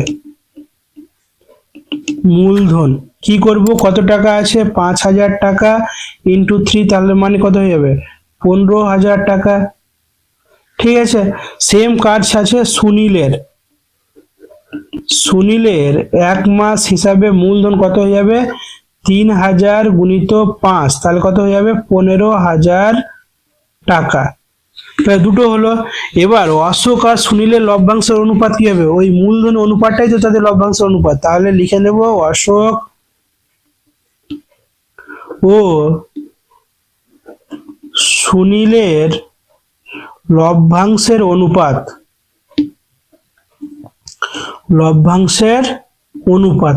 মূলধন কি করব, কত টাকা আছে, 5,000 টাকা ইন্টু 3, তাহলে মানে কত হয়ে যাবে, 15,000 টাকা। ঠিক আছে, সেম কাজ আছে সুনীলের 1 মাস হিসাবে মূলধন কত হয়ে যাবে, 3,000 গুণিত 5, তাহলে কত হয়ে যাবে, 15,000 টাকা। তাহলে দুটো হলো। এবার অশোক আর সুনীলের লভ্যাংশের অনুপাত কি হবে, ওই মূলধন অনুপাতটাই তো তাদের লভ্যাংশের অনুপাত, তাহলে লিখে নেব অশোক ও সুনীলের লভ্যাংশের অনুপাত,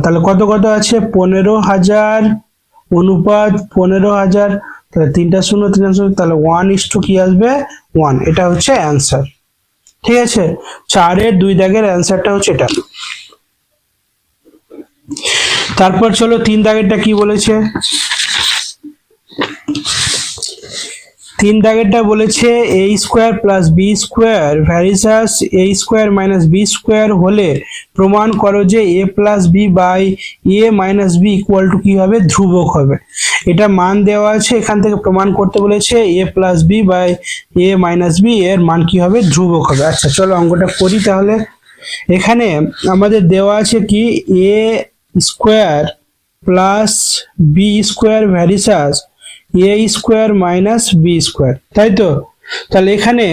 তাহলে কত কত আছে, 15,000 অনুপাত 15,000, তাহলে 3টা 0 3টা 0, তাহলে 1:2 কি আসবে, 1। এটা হচ্ছে অ্যান্সার। ঠিক আছে, 4-এর 2 দাগের অ্যান্সারটা হচ্ছে এটা। তারপর চলো 3 দাগেরটা কি বলেছে। 3 দাগেরটা বলেছে a square plus B square ভ্যারিসাস a square minus B square হলে প্রমাণ করো যে a plus B by a minus B equal to কি হবে, ধ্রুবক হবে। এটা মান দেওয়া আছে, এখান থেকে প্রমাণ করতে বলেছে a plus B by a minus b এর মান কি হবে, ধ্রুবক হবে। আচ্ছা চলো অঙ্কটা করি তাহলে। এখানে আমাদের দেওয়া আছে কি a square plus B square ভ্যারিসাস a square minus B square, তাই তো। তাহলে এখানে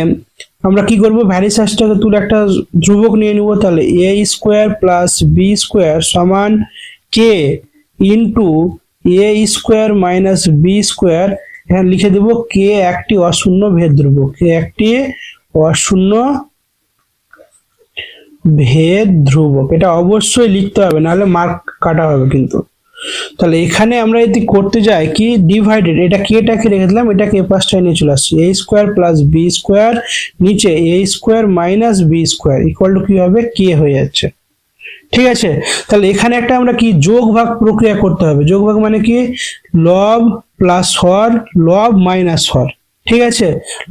আমরা কি করব, ভ্যারিসাসটাকে তুলে একটা ধ্রুবক নিয়ে নিব। তাহলে a square plus B square সমান কে into a square minus B square. এখানে লিখে দেব কে একটি অশূন্য ভেদ ধ্রুবক, কে একটি অশূন্য ভেদ ধ্রুবক। এটা অবশ্যই লিখতে হবে, নাহলে মার্ক কাটা হবে কিন্তু। তাহলে এখানে আমরা যদি করতে যাই কি ডিভাইডেড, এটা কেটাকে রেখে দিলাম, এটাকে এ পাশটায় নিয়ে চলে আসছি, a square plus B square নিচে a square minus B square equal to কি হবে, কে হয়ে যাচ্ছে। ঠিক আছে, তাহলে এখানে একটা আমরা কি যোগ ভাগ প্রক্রিয়া করতে হবে। যোগ ভাগ মানে কি, লব প্লাস হর, লব মাইনাস হর। ঠিক আছে,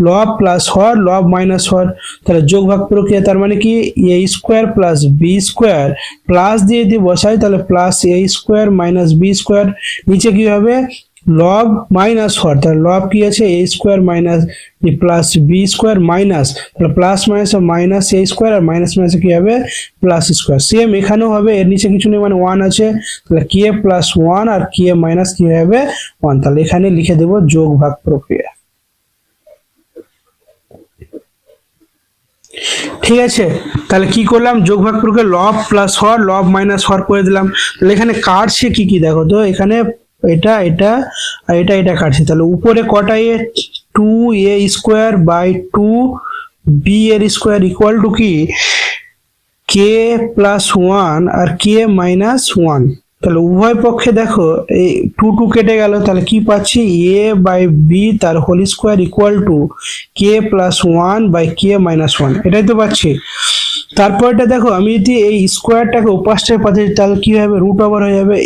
লব প্লাস হর, লব মাইনাস হর। তাহলে যোগ ভাগ প্রক্রিয়া, তার মানে কি a square plus B square plus দিয়ে যদি বসাই তাহলে plus a square minus B square, নিচে কি হবে লব মাইনাস হর, তাহলে লব কি আছে a square minus plus B square minus, তাহলে plus minus minus a square আর মাইনাস মাইনাস কি হবে প্লাস স্কোয়ার। সেম এখানেও হবে, এর নিচে কিছু নেই মানে 1 আছে, তাহলে কে প্লাস 1 আর কে মাইনাস কি হবে 1। তাহলে এখানে লিখে দেব যোগ ভাগ প্রক্রিয়া। ঠিক আছে, তাহলে কি করলাম, যোগ ভাগ প্রক্রিয়া লব প্লাস হর, লব মাইনাস হর করে দিলাম। তাহলে এখানে কাটছে কি কি দেখো তো, এখানে এটা এটা আর এটা এটা কাটছে। তাহলে উপরে কটা এ, 2a স্কোয়ার বাই 2b এর স্কোয়ার ইকুয়াল টু কি কে প্লাস 1 আর কে মাইনাস 1। তাহলে উভয় পক্ষে দেখো এই 2 কেটে গেল, তাহলে কি পাচ্ছি a বাই বি তার whole square equal to k plus 1 by k minus 1, এটাই তো পাচ্ছি। তারপরটা দেখো, আমি যদি এই স্কোয়ারটাকে উপাসটায় পাচ্ছি তাহলে কি হবে, রুট ওভার হয়ে যাবে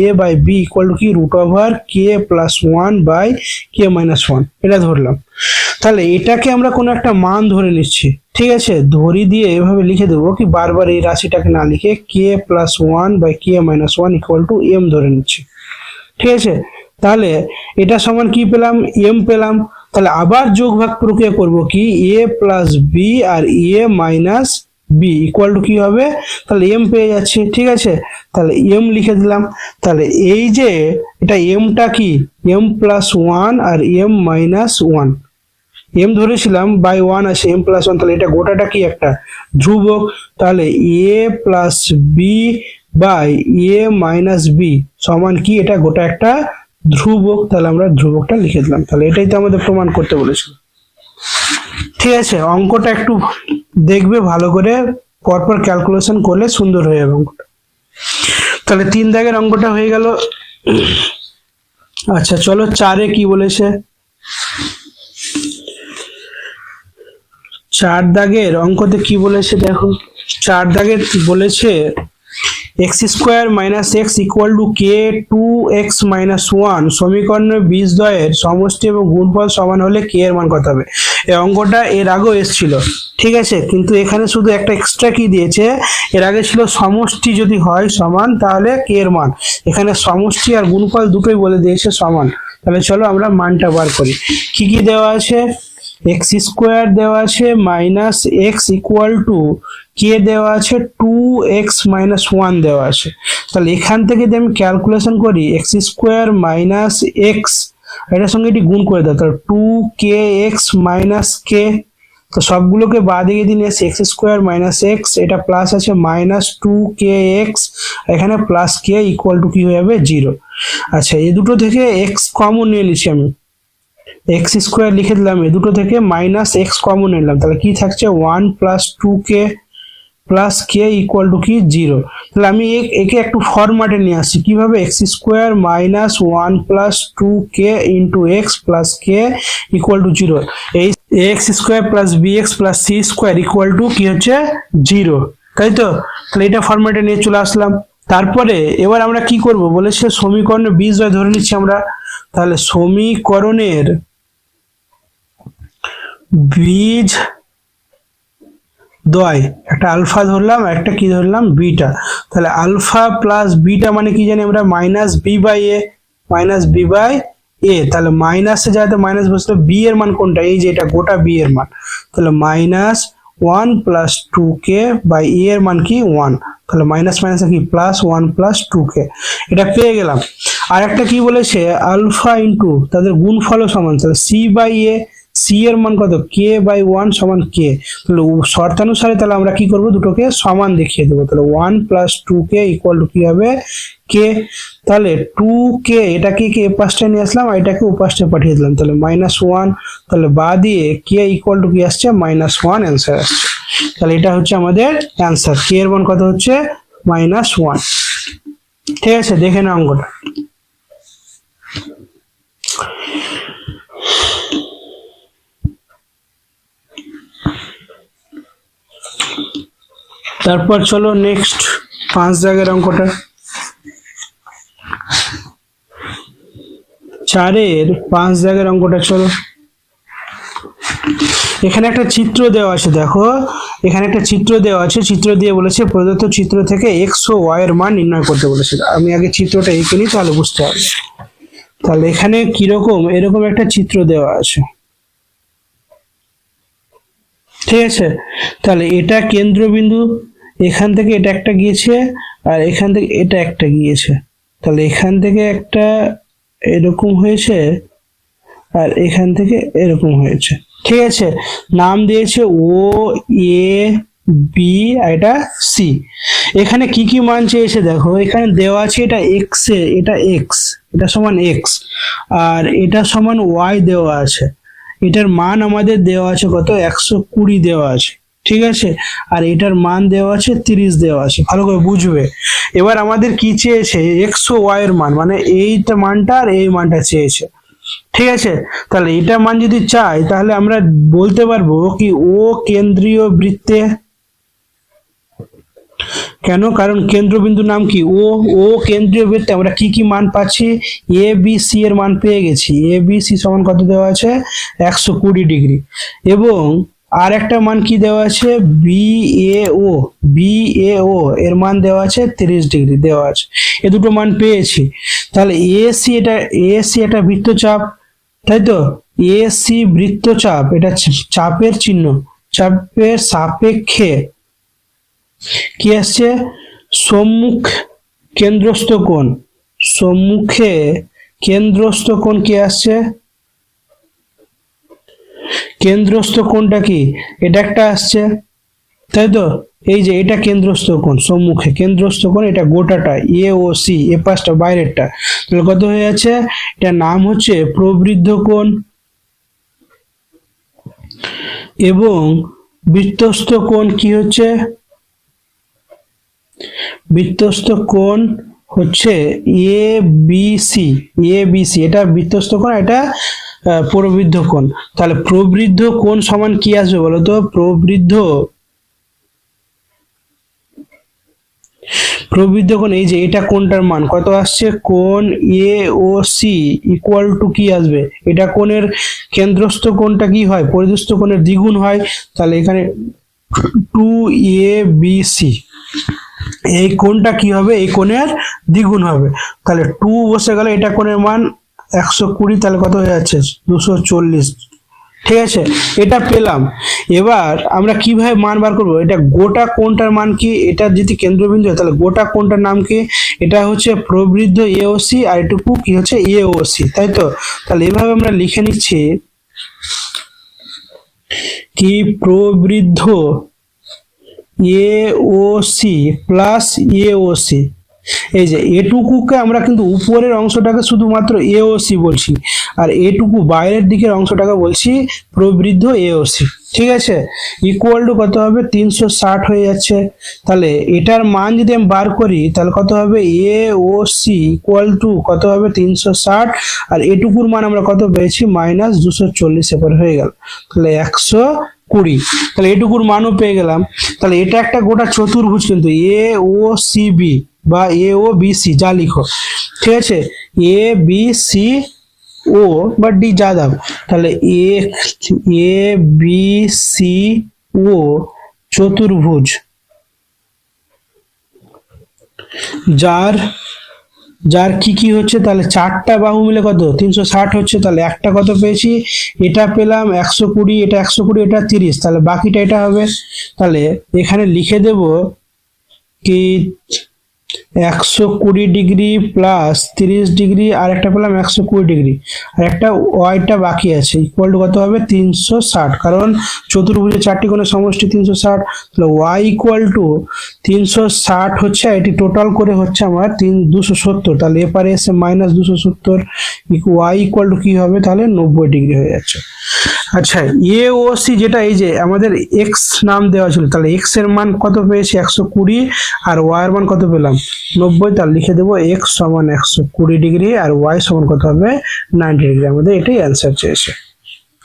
a by b equal to কি root over k plus 1 by k minus 1, এটা ধরলাম। তাহলে এটাকে আমরা কোনো একটা মান ধরে নিচ্ছি। ঠিক আছে, ধরি দিয়ে এভাবে লিখে দেবো কি, বারবার এই রাশিটাকে না লিখে k plus 1 by k minus 1 equal to m ধরে নিচ্ছি। ঠিক আছে, তাহলে এটা সমান কি পেলাম, এম পেলাম। তাহলে আবার যোগ ভাগ প্রক্রিয়া করব কি, এ প্লাস বি আর a minus B equal to কি হবে, তাহলে এম পেয়ে যাচ্ছি। ঠিক আছে, তাহলে এম লিখে দিলাম। তাহলে এই যে এটা এমটা কি, এম প্লাস 1 আর এম মাইনাস 1, এম ধরেছিলাম বাই 1 আছে এম প্লাস 1, তাহলে এটা গোটাটা কি একটা ধ্রুবক। তাহলে a plus B by a minus b সমান কি, এটা গোটা একটা ধ্রুবক। তাহলে আমরা ধ্রুবকটা লিখে দিলাম। তাহলে এটাই তো আমাদের প্রমাণ করতে বলেছিল। ঠিক আছে, অঙ্কটা একটু দেখবে ভালো করে, পরপর ক্যালকুলেশন করলে সুন্দর হয়ে যাবে অঙ্কটা। তাহলে 3 দাগের অঙ্কটা হয়ে গেল। আচ্ছা চলো 4-এ কি বলেছে। 4 দাগের অঙ্কতে কি বলেছে দেখো, 4 দাগের বলেছে x square minus x equal to k two x minus one সমীকরণের বীজদ্বয়ের সমষ্টি এবং গুণফল সমান হলে কে এর মান কত হবে। এই অঙ্কটা এর আগেও এসেছিল, ঠিক আছে, কিন্তু এখানে শুধু একটা এক্সট্রা কি দিয়েছে, এর আগে ছিল সমষ্টি যদি হয় সমান তাহলে কে এর মান, এখানে সমষ্টি আর গুণফল দুটোই বলে দিয়েছে সমান। তাহলে চলো আমরা মানটা বার করি। কি কি দেওয়া আছে, এক্স স্কোয়ার দেওয়া আছে মাইনাস এক্স ইকুয়াল টু কে দেওয়া আছে টু এক্স মাইনাস ওয়ান দেওয়া আছে। তাহলে এখান থেকে যদি আমি ক্যালকুলেশন করি এক্স স্কোয়ার মাইনাস এক্স এটার সঙ্গে এটি গুণ করে দাও, তাহলে টু কে এক্স মাইনাস কে, তো সবগুলোকে বাদ দিয়ে দিন এসে এক্স স্কোয়ার মাইনাস এক্স, এটা প্লাস আছে মাইনাস টু কে এক্স, এখানে প্লাস কে ইকুয়াল টু কি হয়ে যাবে 0। আচ্ছা এই দুটো থেকে এক্স কমন নিয়ে নিচ্ছি আমি, এক্স স্কোয়ার লিখে দিলাম, এই দুটো থেকে মাইনাস এক্স কমন নিলাম, তাহলে কি থাকছে 1 plus two k plus k equal to কি 0। তাহলে আমি একে একটু ফরম্যাটে নিয়ে আসছি, কিভাবে x square minus 1 plus two k into x plus k equal to 0, এই x square plus b x plus c square equal to কি হচ্ছে 0, তাই তো। তাহলে এটা ফরম্যাটে নিয়ে চলে আসলাম। তারপরে এবার আমরা কি করব বলেছে সমীকরণের বীজদ্বয় ধরে নিচ্ছি আমরা, তাহলে সমীকরণের বীজ দ্বয় একটা আলফা ধরলাম, একটা কি ধরলাম বিটা, তাহলে আলফা প্লাস বিটা মানে কি জানি আমরা minus b by a, minus b by a, তাহলে মাইনাসে যাতে মাইনাস বসলো, বি এর মান কোনটা, এই যে এটা গোটা বি এর মান, তাহলে minus 1 plus two k by a এর মান কি 1, তাহলে মাইনাস মাইনাসে কি প্লাস 1 প্লাস টু কে, এটা পেয়ে গেলাম। আর একটা কি বলেছে আলফা ইন্টু তাদের গুণফলও সমান, তাহলে সি বাই এ, সি এর মান কত কে বাই 1 সমান কে, তাহলে শর্তানুসারে তাহলে আমরা কি করব দুটোকে সমান দেখিয়ে দেবো, তাহলে 1 plus two k equal to কি হবে কে, তাহলে টু কে এটাকে কে পাশটা নিয়ে আসলাম আর এটাকে উপাশটা পাঠিয়ে দিলাম, তাহলে মাইনাস 1, তাহলে বা দিয়ে কে ইকুয়াল টু কি আসছে -1 অ্যান্সার আসছে। তাহলে এটা হচ্ছে আমাদের অ্যান্সার, কে এর মান কত হচ্ছে -1। ঠিক আছে, দেখে নাও অঙ্কটা। তারপর চলো নেক্সট 5 দাগের অঙ্কটা, 4-এর 5 দাগের অঙ্কটা চলো। এখানে একটা চিত্র দেওয়া আছে, দেখো এখানে একটা চিত্র দেওয়া আছে, চিত্র দিয়ে বলেছে প্রদত্ত চিত্র থেকে এক্স ও ওয়াই এর মান নির্ণয় করতে বলেছে। আমি আগে চিত্রটা এঁকে নিই তাহলে বুঝতে পারবে। তাহলে এখানে কিরকম, এরকম একটা চিত্র দেওয়া আছে, ঠিক আছে। তাহলে এটা কেন্দ্রবিন্দু, এখান থেকে এটা একটা গিয়েছে আর এখান থেকে এটা একটা গিয়েছে, তাহলে এখান থেকে একটা এরকম হয়েছে আর এখান থেকে এরকম হয়েছে, ঠিক আছে। নাম দিয়েছে ও এ বি আর এটা সি। এখানে কি কি মান চেয়েছে দেখো, এখানে দেওয়া আছে এটা এক্স এ, এটা এক্স, এটা সমান এক্স আর এটা সমান ওয়াই দেওয়া আছে, এটার মান আমাদের দেওয়া আছে কত 120 দেওয়া আছে, ঠিক আছে। আর এটার মান দেওয়া আছে 30 দেওয়া আছে, ভালো করে বুঝবে। এবার আমাদের কি চেয়েছে এক্স ও ওয়াই এর মান, মানে এইটা মানটা আর এই মানটা চেয়েছে, ঠিক আছে। তাহলে এটা মান যদি চাই তাহলে আমরা বলতে পারবো কি ও কেন্দ্রীয় বৃত্তে, কেন, কারণ কেন্দ্রবিন্দুর নাম কি ও, ও কেন্দ্রীয় বৃত্তে আমরা কি কি মান পাচ্ছি, এ বি সি এর মান পেয়ে গেছি, এ বি সি সমান কত দেওয়া আছে 120 ডিগ্রি, এবং আর একটা মান কি দেওয়া আছে B A O, B A ও এর মান দেওয়া আছে 30 ডিগ্রি দেওয়া আছে, এ দুটো মান পেয়েছি। তাহলে এ সি এটা বৃত্তচাপ, তাই তো, এ সি বৃত্তচাপ, এটা চাপের চিহ্ন, চাপের সাপেক্ষে কি আসছে সম্মুখ কেন্দ্রস্থ কোণ, সম্মুখে কেন্দ্রস্থ কোণ কি আসছে, কেন্দ্রস্থ কোণটা কি এটা একটা আসছে, তাই তো, এই যে এটা কেন্দ্রস্থ কোণ, সম্মুখে কেন্দ্রস্থ কোণ, এটা গোটাটা এ ও সি, এ পাশটা বাইরেরটা, তাহলে কত হয়ে যাচ্ছে, এটা নাম হচ্ছে প্রবৃদ্ধ কোণ। এবং বৃত্তস্থ কোণ কি হচ্ছে, বৃত্তস্থ কোণ হচ্ছে A B C, A B C, এটা বৃত্তস্থ কোণ, এটা প্রবৃদ্ধ কোণ। তাহলে প্রবৃদ্ধ কোণ সমান কি আসবে প্রবৃদ্ধ কোণ, এই যে এটা কোণটার মান কত আসছে, কোণ এ ও সি ইকুয়াল টু কি আসবে, এটা কোণের কেন্দ্রস্থ কোণটা কি হয়, পরিধস্থ কোণের দ্বিগুণ হয়, তাহলে এখানে 2ABC, এই কোণটা কি হবে, এই কোণের দ্বিগুণ হবে, তাহলে 2 বসে গেলে এটা কোণের মান 120, তাহলে কত হয়ে যাচ্ছে 240। ঠিক আছে, এটা পেলাম। এবার আমরা কিভাবে মান বার করবো, এটা গোটা কোণটার মান কি, এটা যদি কেন্দ্রবিন্দু হয় তাহলে গোটা কোণটার নাম কি, এটা হচ্ছে প্রবৃদ্ধ এওসি আর এটুকু কি হচ্ছে এওসি, তাই তো। তাহলে এভাবে আমরা লিখে নিচ্ছি কি প্রবৃদ্ধ এওসি প্লাস এওসি, এই যে এটুকুকে আমরা কিন্তু উপরের অংশটাকে শুধুমাত্র এওসি বলছি, আর এটুকু বাইরের দিকের অংশটাকে বলছি প্রবৃদ্ধ এওসি। ঠিক আছে, ইকুয়াল টু কত হবে 360 হয়ে যাচ্ছে। তাহলে এটার মান যদি আমি বার করি তাহলে কত হবে, এওসি ইকুয়াল টু কত হবে 360, আর এটুকুর মান আমরা কত পেয়েছি -240, এরপর হয়ে গেল, তাহলে 120। তাহলে এটুকুর মানও পেয়ে গেলাম। তাহলে এটা একটা গোটা চতুর্ভুজ, কিন্তু এ ও সি বি বা এ ও বি সি যা লিখো, ঠিক আছে, এ বি সি ও বা ডি যা দাও, তাহলে এ বি সি ও চতুর্ভুজ যার যার কি কি হচ্ছে, তাহলে চারটা বাহু মিলে কত 360 হচ্ছে, তাহলে একটা কত পেয়েছি, এটা পেলাম 120, এটা 120, এটা 30, তাহলে বাকিটা এটা হবে। তাহলে এখানে লিখে দেব কি 120 ডিগ্রি প্লাস 30 ডিগ্রি, আর একটা পেলাম 120 ডিগ্রি, আর একটা ওয়াইটা বাকি আছে, ইকুয়াল টু কত হবে 360, কারণ চতুর্ভুজের চারটি কোণের সমষ্টি 360, তাহলে ওয়াই ইকুয়াল টু 360 হচ্ছে, এটি টোটাল করে হচ্ছে আমার 270, তাহলে এপারে এসে -270, ওয়াই ইকুয়াল টু কি হবে, তাহলে 90 ডিগ্রি হয়ে যাচ্ছে। আচ্ছা, এ ও সি যেটা এই যে আমাদের এক্স নাম দেওয়া ছিল, তাহলে এক্স এর মান কত পেয়েছি 120, আর ওয়াই এর মান কত পেলাম 90, তাহলে লিখে দেবো এক্স সমান 120 ডিগ্রি আর ওয়াই সমান কত হবে 90 ডিগ্রি, আমাদের এটাই অ্যান্সার চেয়েছে।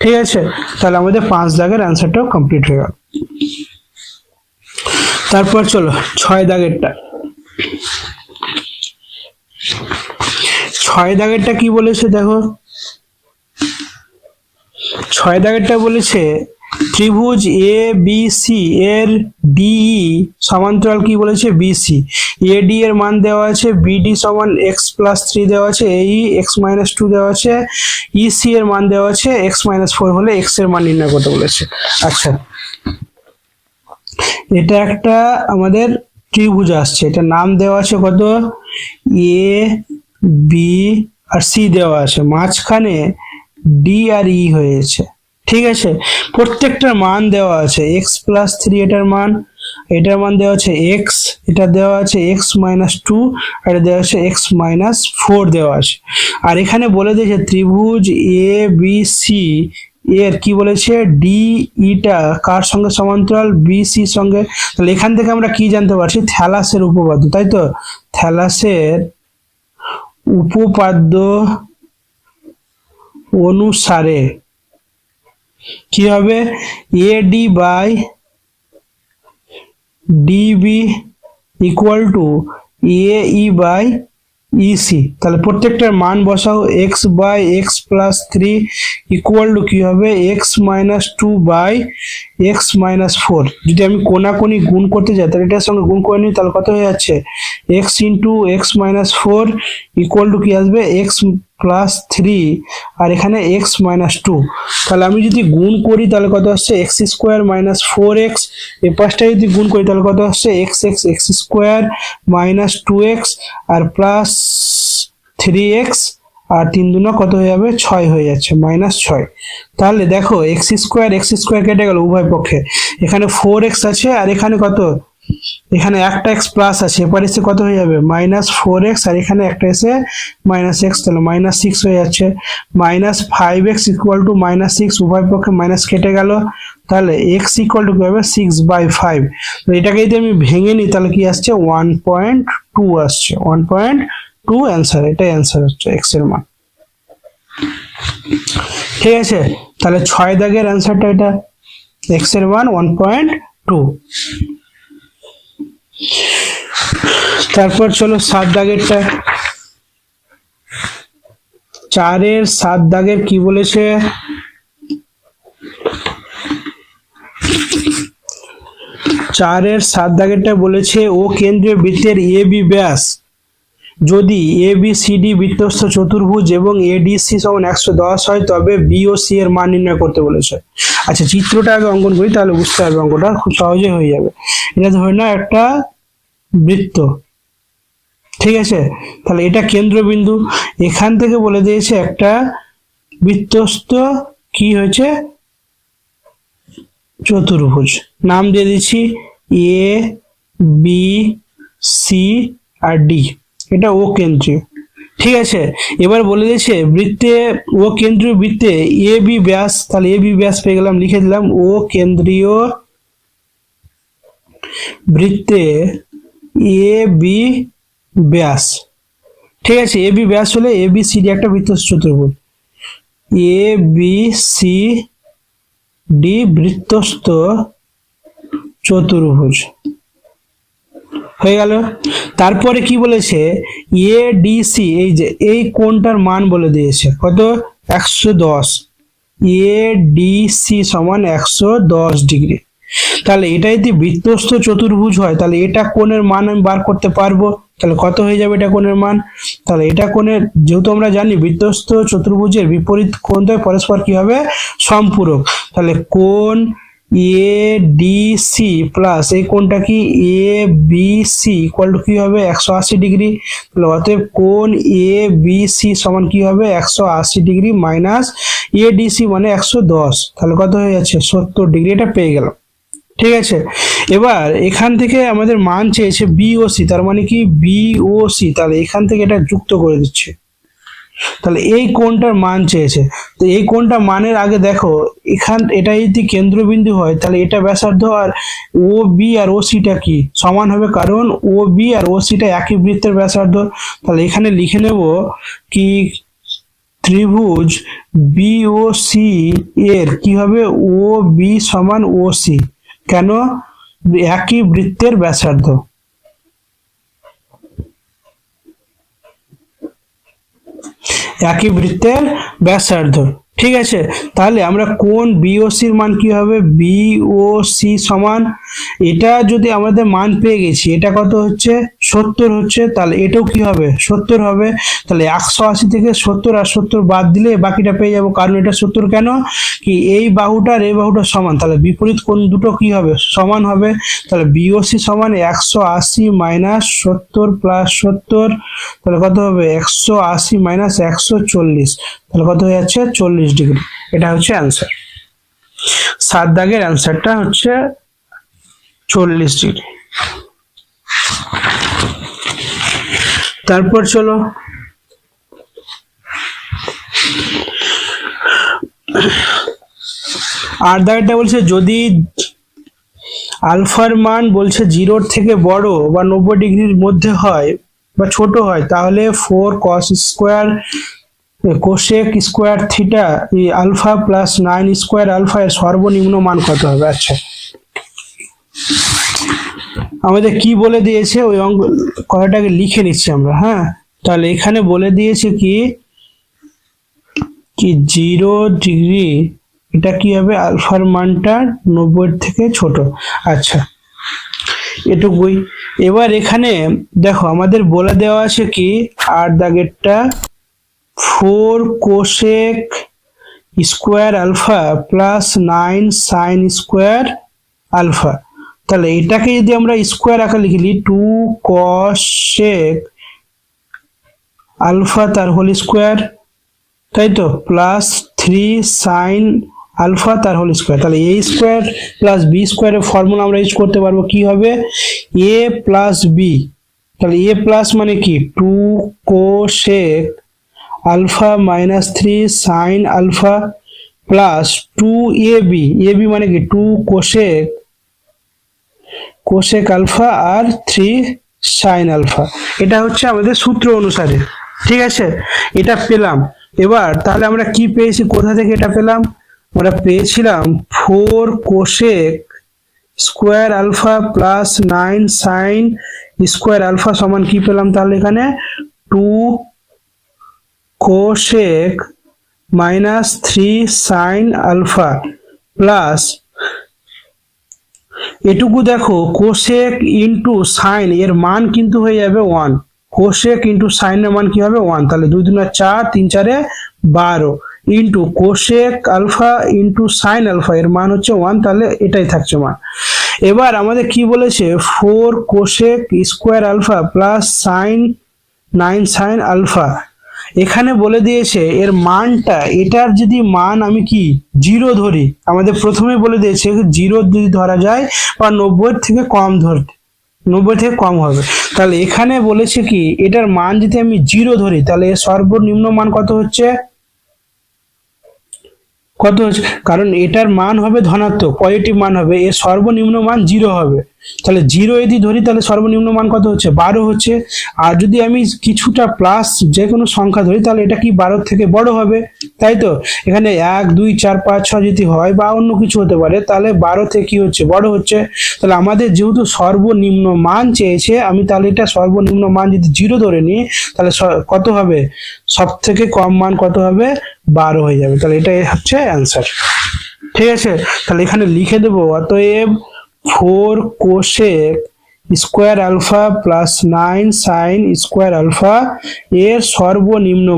ঠিক আছে, তাহলে আমাদের 5 দাগের অ্যান্সারটাও কমপ্লিট হয়ে গেল। তারপর চলো 6 দাগেরটা। 6 দাগেরটা কি বলেছে দেখো, 6 দাগেরটা বলেছে ত্রিভুজ এ বি সি এর ডিই সমান্তরাল কি বলেছে বিসি, এডি এর মান দেওয়া আছে, বিডি সমান x+3 দেওয়া আছে, এই x-2 দেওয়া আছে, ইসি এর মান দেওয়া আছে x-4 হলে x এর মান নির্ণয় করতে বলেছে। আচ্ছা, এটা একটা আমাদের ত্রিভুজ আসছে, এটা নাম দেওয়া আছে কত, এ বি আর সি দেওয়া আছে, মাঝখানে ডি আর ই হয়েছে। ঠিক আছে, প্রত্যেকটার মান দেওয়া আছে, x+3 এটার মান দেওয়া আছে x, এটা দেওয়া আছে x-2, আর এটা দেওয়া আছে x-4 দেওয়া আছে। আর এখানে বলে দিয়েছে ত্রিভুজ এ বি সি এর কি বলেছে, ডি ইটা কার সঙ্গে সমান্তরাল, বি সি সঙ্গে। তাহলে এখান থেকে আমরা কি জানতে পারছি, থ্যালাসের উপপাদ্য, তাই তো, থ্যালাসের উপপাদ্য অনুসারে কি হবে, AD by DB equal to A by EC. তাহলে প্রত্যেকটার মান বসাও, x by x+3 equal to কি হবে x-2 বাই x-4। যদি আমি কোনাকুনি গুণ করতে যাই তাহলে এটার সঙ্গে গুণ করে নিই, তাহলে কত হয়ে যাচ্ছে x into x-4 equal to কি আসবে x+3, আর এখানে x-2। তাহলে আমি যদি গুণ করি তাহলে কত আসছে x² - 4x, এই পাশটা যদি গুণ করি তাহলে কত আসছে x² - 2x আর প্লাস 3x, আর 3 দুনা কত হয়ে যাবে 6 হয়ে যাচ্ছে, -6। তাহলে দেখো x² কেটে গেল উভয় পক্ষে, এখানে 4x আছে আর এখানে কত, এখানে একটা x প্লাস আছে, এরপর এসে কত হয়ে যাবে -4x, আর এখানে একটা এসে -x, তাহলে -6 হয়ে যাচ্ছে। -5x ইকুয়াল টু -6, উভয় পক্ষে মাইনাস কেটে গেল, তাহলে x ইকুয়াল টু কি হবে 6/5। তো এটাকে যদি আমি ভেঙে নিই তাহলে কি আসছে 1.2 আসছে, 1.2 অ্যান্সার, এটাই অ্যান্সার হচ্ছে x এর মান। ঠিক আছে, তাহলে 6 দাগের অ্যান্সারটা এটা, x এর মান 1.2। তারপর চলো 7 দাগেরটা, 4-এর 7 দাগের কি বলেছে, 4-এর 7 দাগেরটা বলেছে ও কেন্দ্রীয় বৃত্তের এ বি ব্যাস যদি এ বি সি ডি বৃত্তস্থ চতুর্ভুজ এবং এডিসি সমান 110 হয় তবে বি ও সি এর মান নির্ণয় করতে বলেছে। আচ্ছা, চিত্রটা আগে অঙ্কন করি, তাহলে বুঝতে পারবে, অঙ্কটা খুব সহজে হয়ে যাবে। এটা ধরে না একটা বৃত্ত, ঠিক আছে, তাহলে এটা কেন্দ্রবিন্দু, এখান থেকে বলে দিয়েছে একটা বৃত্তস্থ কি হয়েছে চতুর্ভুজ, নাম দিয়ে দিচ্ছি A B C R D, এটা ও কেন্দ্রীয়, ঠিক আছে। এবার বলে দিয়েছে বৃত্তে ও কেন্দ্রীয় বৃত্তে এ বি ব্যাস, তাহলে এ বি ব্যাস পেয়ে গেলাম, লিখে দিলাম ও কেন্দ্রীয় বৃত্তে এ বি ব্যাস, ঠিক আছে। এ বি ব্যাস হলে এ বি সি ডি একটা বৃত্তস্থ চতুর্ভুজ, এ বি সি ডি বৃত্তস্থ চতুর্ভুজ হয়ে গেল। তারপরে কি বলেছে এ ডি সি, এই যে এই কোণটার মান বলে দিয়েছে কত, 110, এ ডি সি সমান 110 ডিগ্রি। তাহলে এটা যদি বৃত্তস্থ চতুর্ভুজ হয় তাহলে এটা কোণের মান আমি বার করতে পারবো, তাহলে কত হয়ে যাবে এটা কোণের মান, তাহলে এটা কোণের, যেহেতু আমরা জানি বৃত্তস্থ চতুর্ভুজের বিপরীত কোণদ্বয় পরস্পর কি হবে, সম্পূরক, তাহলে কোণ এ ডি সি প্লাস এই কোণটা কি A B C equal to কি হবে 180 ডিগ্রি, তাহলে অতএব কোণ এ বি সি সমান কি হবে 180 degree minus A D C মানে 110, তাহলে কত হয়ে যাচ্ছে 70 ডিগ্রি, এটা পেয়ে গেলাম, ঠিক আছে। এবার এখান থেকে আমাদের মান চেয়েছে বি ও সি, তার মানে কি বি ও সি, তাহলে এখান থেকে এটা যুক্ত করে দিচ্ছে, তাহলে এই কোণটার মান চেয়েছে, তো এই কোণটা মানের আগে দেখো এখান এটা যদি কেন্দ্রবিন্দু হয় তাহলে এটা ব্যাসার্ধ আর ও বি আর ও সিটা কি সমান হবে, কারণ ও বি আর ও সিটা একই বৃত্তের ব্যাসার্ধ, তাহলে এখানে লিখে নেব কি ত্রিভুজ বি ও সি এর কি হবে ও বি সমান ও সি, কেন, একই বৃত্তের ব্যাসার্ধ, একই বৃত্তের ব্যাসার্ধ, ঠিক আছে। তাহলে আমরা কোণ বিওসির মান কি হবে, বিওসি সমান, এটা যদি আমাদের মান পেয়ে গেছি, এটা কত হচ্ছে 70 হচ্ছে, তাহলে এটাও কি হবে 70 হবে, তাহলে 180 থেকে 70 আর 70 বাদ দিলে বাকিটা পেয়ে যাবো, কারণ এটা 70 কেন কি এই বাহুটার এই বাহুটা সমান, তাহলে বিপরীত কোণ দুটো কি হবে সমান হবে, তাহলে বিওসি সমান 180 মাইনাস 70 প্লাস 70, তাহলে কত হবে 180 মাইনাস 140, তাহলে কত হয়ে যাচ্ছে 40 ডিগ্রি, এটা হচ্ছে অ্যান্সার। 7 দাগের অ্যান্সারটা হচ্ছে 40 ডিগ্রি। তারপর চলো 8 দাগেরটা বলছে যদি আলফার মান বলছে 0 থেকে বড় বা 90 ডিগ্রির মধ্যে হয় বা ছোট হয় তাহলে 4 cos square cosec square theta alpha plus 9 square alpha এর সর্বনিম্ন মান কত হবে। আচ্ছা, আমাদের কি বলে দিয়েছে ওই অঙ্ক কথাটাকে লিখে নিচ্ছি আমরা, হ্যাঁ, তাহলে এখানে বলে দিয়েছে কি 0 ডিগ্রি এটা কি হবে আলফার মানটা 90 থেকে ছোট। আচ্ছা, এটুকুই। এবার এখানে দেখো আমাদের বলে দেওয়া আছে কি 8 দাগেরটা 4 cosec square alpha plus 9 sine square alpha, তাহলে এটাকে যদি আমরা স্কোয়ার আকারে লিখি 2 কোসেক আলফা তার হোল স্কোয়ার, তাই তো, প্লাস 3 সাইন আলফা তার হোল স্কোয়ার, তাহলে এ স্কোয়ার প্লাস বি স্কোয়ারের ফর্মুলা আমরা ইউজ করতে পারবো, কি হবে এ প্লাস বি, তাহলে এ প্লাস মানে কি 2 cosec alpha minus 3 sine alpha plus 2 ab, ab মানে কি 2 কোসেক আলফা আর 3 সাইন আলফা, এটা হচ্ছে আমাদের সূত্র অনুসারে, ঠিক আছে, এটা পেলাম। এবার তাহলে আমরা কি পেয়েছি, কোথা থেকে এটা পেলাম, আমরা পেয়েছিলাম 4 cosec square alpha plus 9 sine square alpha সমান কি পেলাম তাহলে এখানে 2 cosec minus 3 sine alpha plus এটুকু দেখো কোসেক ইন্টু সাইন এর মান কিন্তু হয়ে যাবে 1, কোসেক ইন্টু সাইনের মান কি হবে 1, তাহলে 2 2 4 3 4 12 into cosec alpha into sine alpha এর মান হচ্ছে 1, তাহলে এটাই থাকছে মান। এবার আমাদের কি বলেছে 4 cosec square alpha plus sine 9 sine alpha, এখানে বলে দিয়েছে এর মানটা, এটার যদি মান আমি কি 0 ধরি, আমাদের প্রথমে বলে দিয়েছে 0 যদি ধরা যায় বা 90 থেকে কম ধরতে, 90 থেকে কম হবে, তাহলে এখানে বলেছে কি এটার মান যদি আমি 0 ধরি তাহলে এর সর্বনিম্ন মান কত হচ্ছে, কারণ এটার মান হবে ধনাত্মক পজিটিভ মান হবে, এর সর্বনিম্ন মান 0 হবে, তাহলে 0 যদি ধরি তাহলে সর্বনিম্ন মান কত হচ্ছে 12 হচ্ছে, আর যদি আমি কিছুটা প্লাস যে কোনো সংখ্যা ধরি তাহলে এটা কি 12 থেকে বড় হবে, তাই তো এখানে 1 2 4 5 6 যদি হয় বা অন্য কিছু হতে পারে তাহলে 12 থেকে কি হচ্ছে বড় হচ্ছে, তাহলে আমাদের যেহেতু সর্বনিম্ন মান চেয়েছে আমি তাহলে এটা সর্বনিম্ন মান যদি 0 ধরে নিই তাহলে কত হবে, সব থেকে কম মান কত হবে 12 হয়ে যাবে, তাহলে এটাই হচ্ছে অ্যান্সার। ঠিক আছে, তাহলে এখানে লিখে দেবো অতএব 4 cosec square alpha plus 9 sine square alpha এর সর্বনিম্ন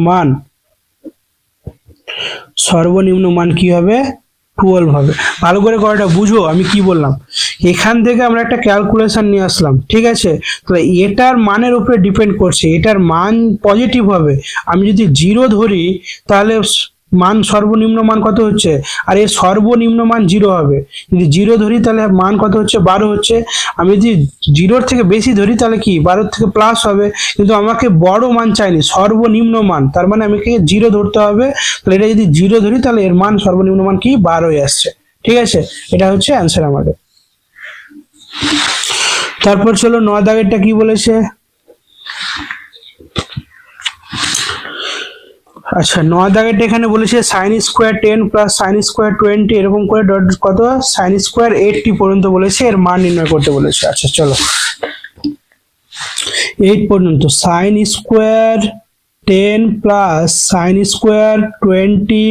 মান কি হবে 12 হবে। ভালো করে করাটা বুঝো আমি কি বললাম, এখান থেকে আমরা একটা ক্যালকুলেশন নিয়ে আসলাম, ঠিক আছে, তাহলে এটার মানের উপরে ডিপেন্ড করছে, এটার মান পজিটিভ হবে, আমি যদি 0 ধরি তাহলে মান সর্বনিম্ন মান কত হচ্ছে, আর এর সর্বনিম্ন মান 0 হবে, যদি 0 ধরি তাহলে মান কত হচ্ছে 12 হচ্ছে, আমি যদি 0 থেকে বেশি ধরি তাহলে কি 12 থেকে প্লাস হবে, কিন্তু আমাকে বড় মান চাইনি সর্বনিম্ন মান, তার মানে আমাকে 0 ধরতে হবে, তাহলে এটা যদি 0 ধরি তাহলে এর মান সর্বনিম্ন মান কি 12 আসছে। ঠিক আছে, এটা হচ্ছে অ্যান্সার আমাদের। তারপর চলো 9 দাগেরটা কি বলেছে, আচ্ছা 9 দাগেরটা এখানে বলেছে sine square 10 plus sine square 20 এরকম করে ডট কত সাইন স্কোয়ার 80 পর্যন্ত বলেছে, এর মান নির্ণয় করতে বলেছে। আচ্ছা চলো 8 পর্যন্ত sine square 10 plus sine square 20,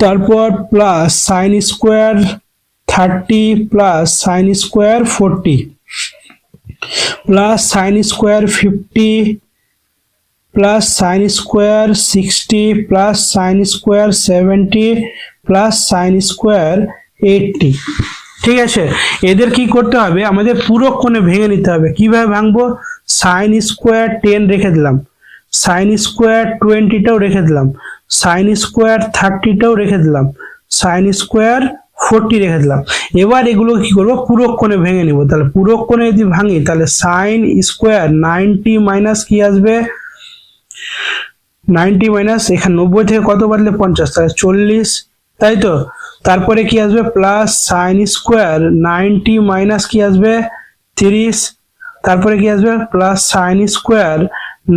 তারপর plus sine square 30 plus sine square 40 plus sine square 50 plus sine square 60 plus sine square 70 plus sine square 80। ঠিক আছে, এদের কি করতে হবে আমাদের পুরো কোণে ভেঙে নিতে হবে, কিভাবে ভাঙবো, সাইন স্কোয়ার 10 রেখে দিলাম, সাইন স্কোয়ার 20টাও রেখে দিলাম, সাইন স্কোয়ার 30টাও রেখে দিলাম, সাইন স্কোয়ার 40 রেখে দিলাম, এবার এগুলো কি করবো পুরো কোণে ভেঙে নিব, তাহলে পুরো কোণে যদি ভাঙি তাহলে সাইন স্কোয়ার 90 মাইনাস কি আসবে 90 মাইনাস এখানে 90 থেকে কত বাড়লে 50, তাহলে 40, তাই তো, তারপরে কি আসবে প্লাস সাইন স্কোয়ার 90 মাইনাস কি আসবে 30, তারপরে কি আসবে প্লাস সাইন স্কোয়ার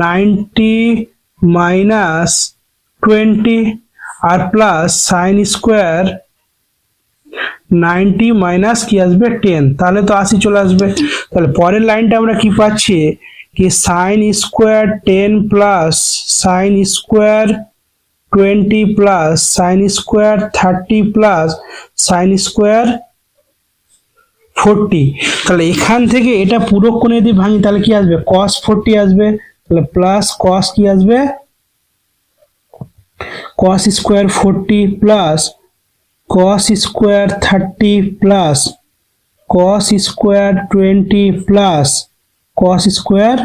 90 মাইনাস 20 আর প্লাস সাইন স্কোয়ার 90 মাইনাস কি আসবে 10, তাহলে তো 80 চলে আসবে, তাহলে পরের লাইনটা আমরা কি পাচ্ছি कि sine square 10 plus sine square 20 plus sine square 30 plus sine square 40, তাহলে এখান থেকে এটা পুরো কোণে যদি ভাঙি তাহলে কি আসবে cos 40 আসবে, তাহলে প্লাস cos কি আসবে cos square 40 plus cos square 30 plus cos square 20 plus cos square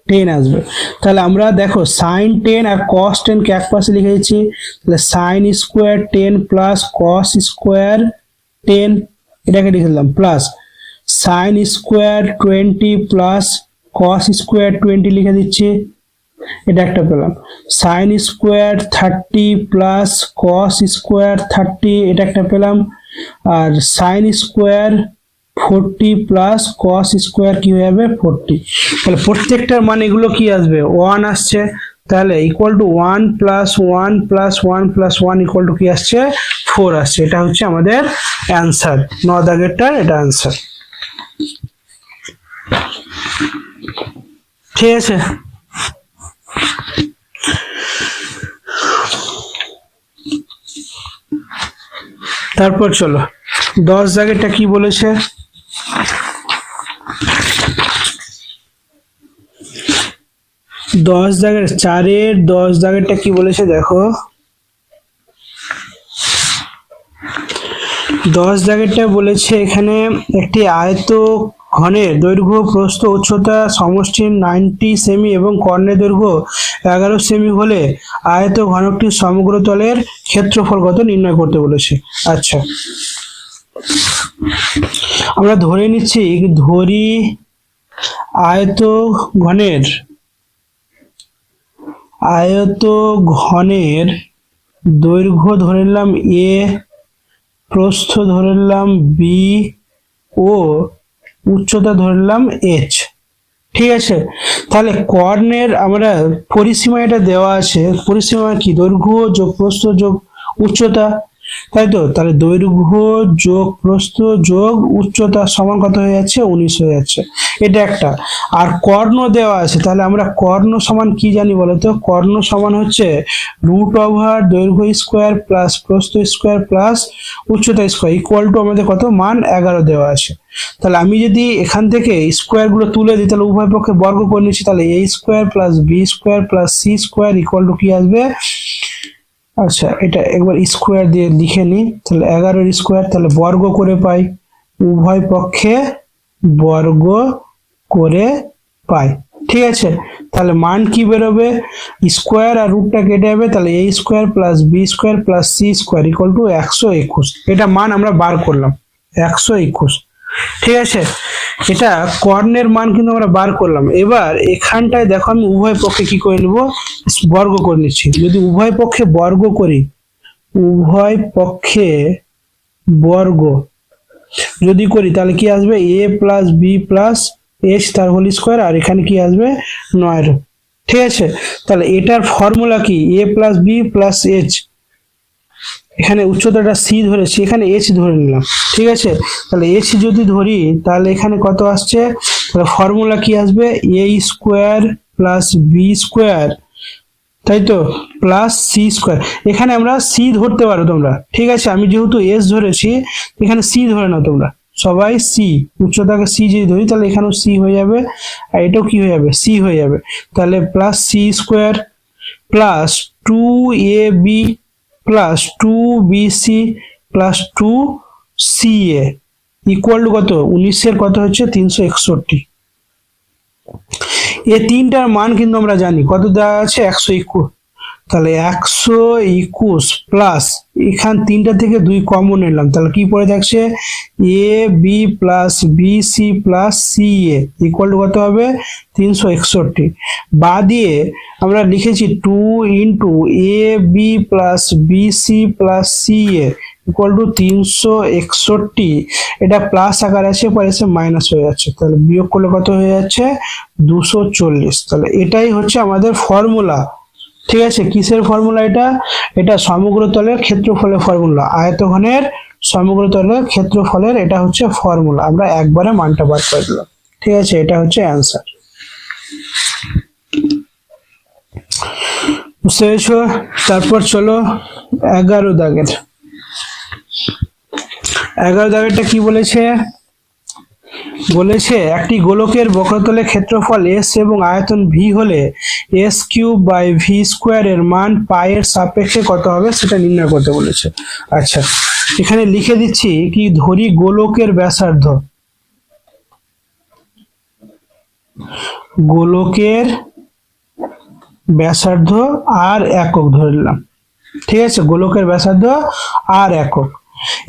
10 আসবে। তাহলে আমরা দেখো sin 10 আর cos 10 কে এক পাশে লিখে দিচ্ছি, তাহলে sin square 10 plus cos square 10 এটাকে লিখে দিলাম plus sin square 20 plus cos square 20 লিখে দিচ্ছি, এটা একটা পেলাম, sin square 30 plus cos square 30 এটা একটা পেলাম, আর sin square 40 plus cos square কি হয়ে যাবে 40, তাহলে প্রত্যেকটার মান এগুলো কি আসবে 1 আসছে, তাহলে equal to 1 plus 1 plus 1 plus 1 equal to কি আসছে 4 আসছে। এটা হচ্ছে আমাদের অ্যান্সার, 9 দাগেরটার এটা অ্যান্সার। ঠিক আছে, তারপর চলো 10 দাগেরটা কি বলেছে। 10 দাগের 4-এর 10 দাগেরটা কি বলেছে দেখো। 10 দাগেরটা বলেছে এখানে একটি আয়ত ঘনের দৈর্ঘ্য প্রস্থ উচ্চতা সমষ্টি 90 সেমি এবং কর্ণের দৈর্ঘ্য 11 সেমি হলে আয়ত ঘনকটির সমগ্র তলের ক্ষেত্রফল কত নির্ণয় করতে বলেছে। আচ্ছা, আমরা ধরে নিচ্ছি, ধরি আয়ত ঘনের দৈর্ঘ্য ধরে নিলাম এ, প্রস্থ ধরে নিলাম বি ও উচ্চতা ধরে নিলাম এইচ। ঠিক আছে, তাহলে কর্ণের আমরা পরিসীমা এটা দেওয়া আছে, পরিসীমা কি দৈর্ঘ্য যোগ প্রস্থ যোগ উচ্চতা, তাই তো। তাহলে দৈর্ঘ্য যোগ প্রস্থ যোগ উচ্চতা সমান কত হয়ে যাচ্ছে 19 হয়ে যাচ্ছে, এটা একটা। আর কর্ণ দেওয়া আছে, তাহলে আমরা কর্ণ সমান কি জানি বলতো, কর্ণ সমান হচ্ছে রুট ওভার দৈর্ঘ্য স্কোয়ার প্লাস প্রস্থ স্কোয়ার প্লাস উচ্চতা স্কোয়ার ইকুয়াল টু আমাদের কত মান 11 দেওয়া আছে। তাহলে আমি যদি এখান থেকে স্কোয়ার গুলো তুলে দিই তাহলে উভয় পক্ষে বর্গ করে নিচ্ছি, তাহলে a square plus B square plus c square equal to কি আসবে। আচ্ছা, এটা একবার স্কোয়ার দিয়ে লিখে নিই, তাহলে 11 স্কোয়ার, তাহলে বর্গ করে পাই, উভয় পক্ষে বর্গ করে পাই। ঠিক আছে, তাহলে মান কি বেরোবে, স্কোয়ার আর রুটটা কেটে যাবে, তাহলে a square plus B square plus c square equal to 121। এটা মান আমরা বার করলাম 121। ঠিক আছে, এটা কর্ণের মান কিন্তু আমরা বার করলাম। এবার এখানটায় দেখো আমি উভয় পক্ষে কি করে নেব, বর্গ করে নিচ্ছি। যদি উভয় পক্ষে বর্গ করি, উভয় পক্ষে বর্গ যদি করি তাহলে কি আসবে এ প্লাস বি প্লাস এইচ তার হোল স্কোয়ার, আর এখানে কি আসবে 9। ঠিক আছে, তাহলে এটার ফর্মুলা কি a plus B plus H, এখানে উচ্চতাটা সি ধরেছি, এখানে এইচ ধরে নিলাম। ঠিক আছে, তাহলে এইচ যদি ধরি তাহলে এখানে কত আসছে, তাহলে ফর্মুলা কি আসবে এ স্কোয়ার প্লাস বি স্কোয়ার, তাই তো, প্লাস সি স্কোয়ার। এখানে আমরা সি ধরতে পারো তোমরা। ঠিক আছে, আমি যেহেতু এস ধরেছি এখানে সি ধরে নাও তোমরা সবাই, সি উচ্চতাকে সি যদি ধরি তাহলে এখানেও সি হয়ে যাবে, আর এটাও কি হয়ে যাবে সি হয়ে যাবে। তাহলে plus c square plus 2ab plus 2bc plus 2ca equal to কত 19-এর কত হচ্ছে 361। এই তিনটার মান কিন্তু আমরা জানি কত দেওয়া আছে 121। তাহলে 121 প্লাস এখান তিনটা থেকে 2 কমন নিলাম, তাহলে কি পড়ে থাকছে a b plus b c plus c a equal to কত হবে 361। বা দিয়ে আমরা লিখেছি 2 ইন্টু a b plus b c plus c a equal to 361। এটা প্লাস আকার আছে, পরে এসে মাইনাস হয়ে যাচ্ছে, তাহলে বিয়োগ করলে কত হয়ে যাচ্ছে 240। তাহলে এটাই হচ্ছে আমাদের ফর্মুলা। ঠিক আছে, কিসের ফর্মুলা এটা, এটা সমগ্র তলের ক্ষেত্রফলের ফর্মুলা, আয়তঘনের সমগ্র তলের ক্ষেত্রফলের এটা হচ্ছে ফর্মুলা। আমরা একবারে মানটা বার করে দিলাম। ঠিক আছে, এটা হচ্ছে অ্যান্সার। বুঝতে পেরেছো? তারপর চলো 11 দাগের। 11 দাগেরটা কি বলেছে, বলেছে একটি গোলকের বক্রতলের ক্ষেত্রফল s এবং আয়তন v হলে s cube by v square এর মান পাই এর সাপেক্ষে কত হবে সেটা নির্ণয় করতে বলেছে। আচ্ছা, এখানে লিখে দিচ্ছি কি, ধরি গোলকের ব্যাসার্ধ, গোলকের ব্যাসার্ধ আর একক ধরে নিলাম। ঠিক আছে, গোলকের ব্যাসার্ধ আর একক।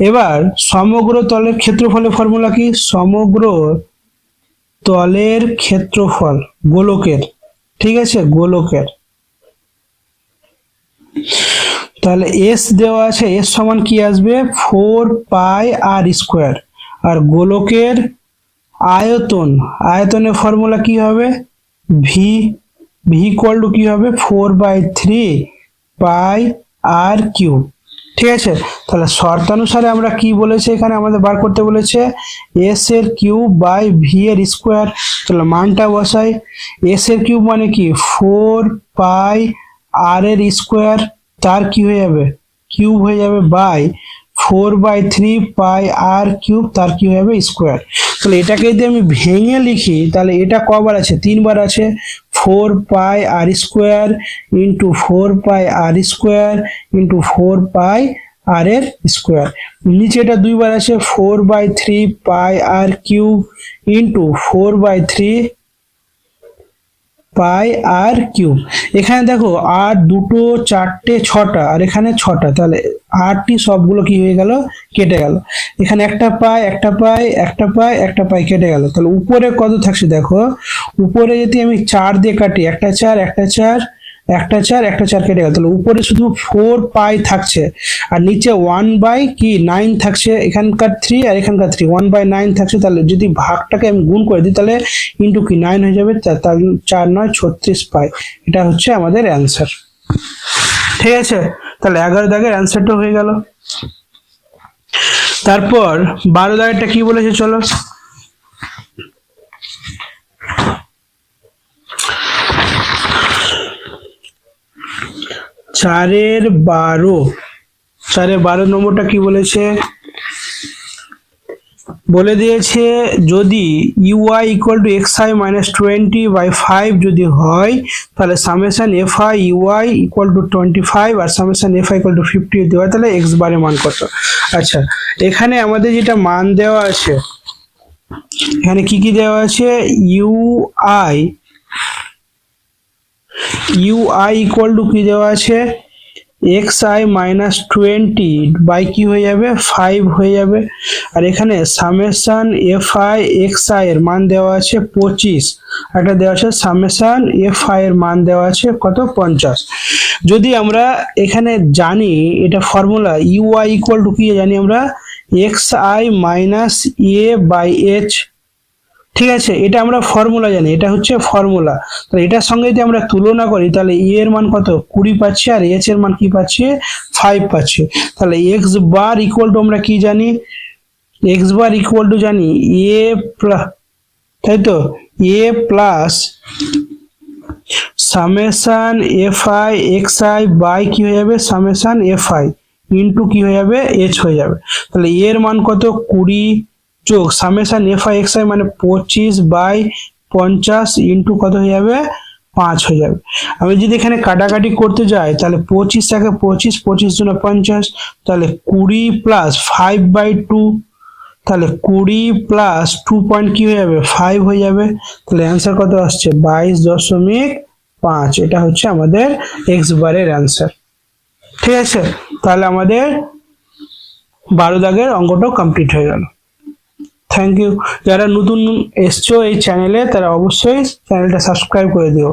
এবার সমগ্র তলের ক্ষেত্রফলের ফর্মুলা কি, সমগ্র তলের ক্ষেত্রফল গোলকের, ঠিক আছে, গোলকের, তাহলে এস দেওয়া আছে, এস সমান কি আসবে 4 পাই আর স্কোয়ার, আর গোলকের আয়তন, আয়তনের ফর্মুলা কি হবে ভি ভি ইকুয়াল টু কি হবে 4/3 πr কিউব। ঠিক আছে, তাহলে শর্তানুসারে আমরা কি বলেছে এখানে আমাদের বার করতে বলেছে এস এর কিউব বাই ভি এর স্কোয়ার। তাহলে মানটা বসাই, এস এর কিউব মানে কি 4πr এর স্কোয়ার, তার কি হয়ে যাবে কিউব হয়ে যাবে বাই 4/3 πr কিউব, তার কি হয়ে যাবে স্কোয়ার। তাহলে এটাকে যদি আমি ভেঙে লিখি তাহলে এটা কবার আছে, 3বার আছে, 4πr² into 4πr² into 4πr এর স্কোয়ার। নিচে এটা 2বার আছে, 4/3 πr³ ইন্টু 4/3 πr³। এখানে দেখো 8 2 4 6টা আর এখানে 6টা, তাহলে 8টি সবগুলো কি হয়ে গেল, কেটে গেল। এখানে একটা পাই একটা পাই একটা পাই একটা পাই কেটে গেল। তাহলে উপরে কত থাকছে দেখো, উপরে যদি আমি 4 দিয়ে কাটি, একটা 4 একটা 4 একটা 4 একটা 4 কেটে গেল। তাহলে উপরে শুধু 4π থাকছে আর নিচে 1/9 থাকছে, এখানকার 3 আর এখানকার 3, 1/9 থাকছে। তাহলে যদি ভাগটাকে আমি গুণ করে দিই তাহলে ইন্টু কি 9 হয়ে যাবে, তাহলে 4 9 36 পাই। এটা হচ্ছে আমাদের অ্যান্সার। ঠিক আছে, তাহলে 11 দাগের অ্যান্সারটা হয়ে গেল। তারপর 12 দাগেরটা কি বলেছে চলো। 4/12 নম্বরটা কি বলেছে, বলে দিয়েছে যদি ইউআই ইকুয়াল টু xi মাইনাস 20/5 যদি হয় তাহলে summation fi ui equal to 25 আর সামেশন fi ইকুয়াল টু 50 যদি হয় তাহলে x বারের মান কত। আচ্ছা, এখানে আমাদের যেটা মান দেওয়া আছে, এখানে কি কি দেওয়া আছে, ইউআই ইকুয়াল টু কি দেওয়া আছে, xi মাইনাস 20 বাই কি হয়ে যাবে 5 হয়ে যাবে। আর এখানে সামেশন fi xi এর মান দেওয়া আছে 25, একটা দেওয়া আছে সামেশন fi এর মান দেওয়া আছে কত 50। যদি আমরা এখানে জানি এটা ফর্মুলা ui ইকুয়াল টু কি জানি আমরা xi মাইনাস a বাই h। ঠিক আছে, এটা আমরা ফর্মুলা জানি, এটা হচ্ছে ফর্মুলা। তাহলে এটার সঙ্গে যদি আমরা তুলনা করি তাহলে এ এর মান কত 20 পাচ্ছি আর এইচ এর মান কি পাচ্ছি 5 পাচ্ছি। তাহলে এক্স বার ইকুয়াল টু আমরা কি জানি, এক্স বার ইকুয়াল টু জানি এ প্লাস, তাই তো, a plus summation fi xi by কি হয়ে যাবে সামেশন fi ইন্টু কি হয়ে যাবে h হয়ে যাবে। তাহলে এর মান কত 20 যোগ সামেশন fi xi মানে 25/50 ইন্টু কত হয়ে যাবে 5 হয়ে যাবে। আমি যদি এখানে কাটাকাটি করতে যাই তাহলে 25 টাকে 25 25 জন্য 50, তাহলে 20 প্লাস 5/2, তাহলে 20 প্লাস 2 পয়েন্ট কি হয়ে যাবে 5 হয়ে যাবে। তাহলে অ্যান্সার কত আসছে 22.5। এটা হচ্ছে আমাদের এক্স বারের অ্যান্সার। ঠিক আছে, তাহলে আমাদের 12 দাগের অঙ্কটাও কমপ্লিট হয়ে গেল। Thank you. যারা নতুন এসছো এই চ্যানেলে তারা অবশ্যই চ্যানেলটা সাবস্ক্রাইব করে দিও।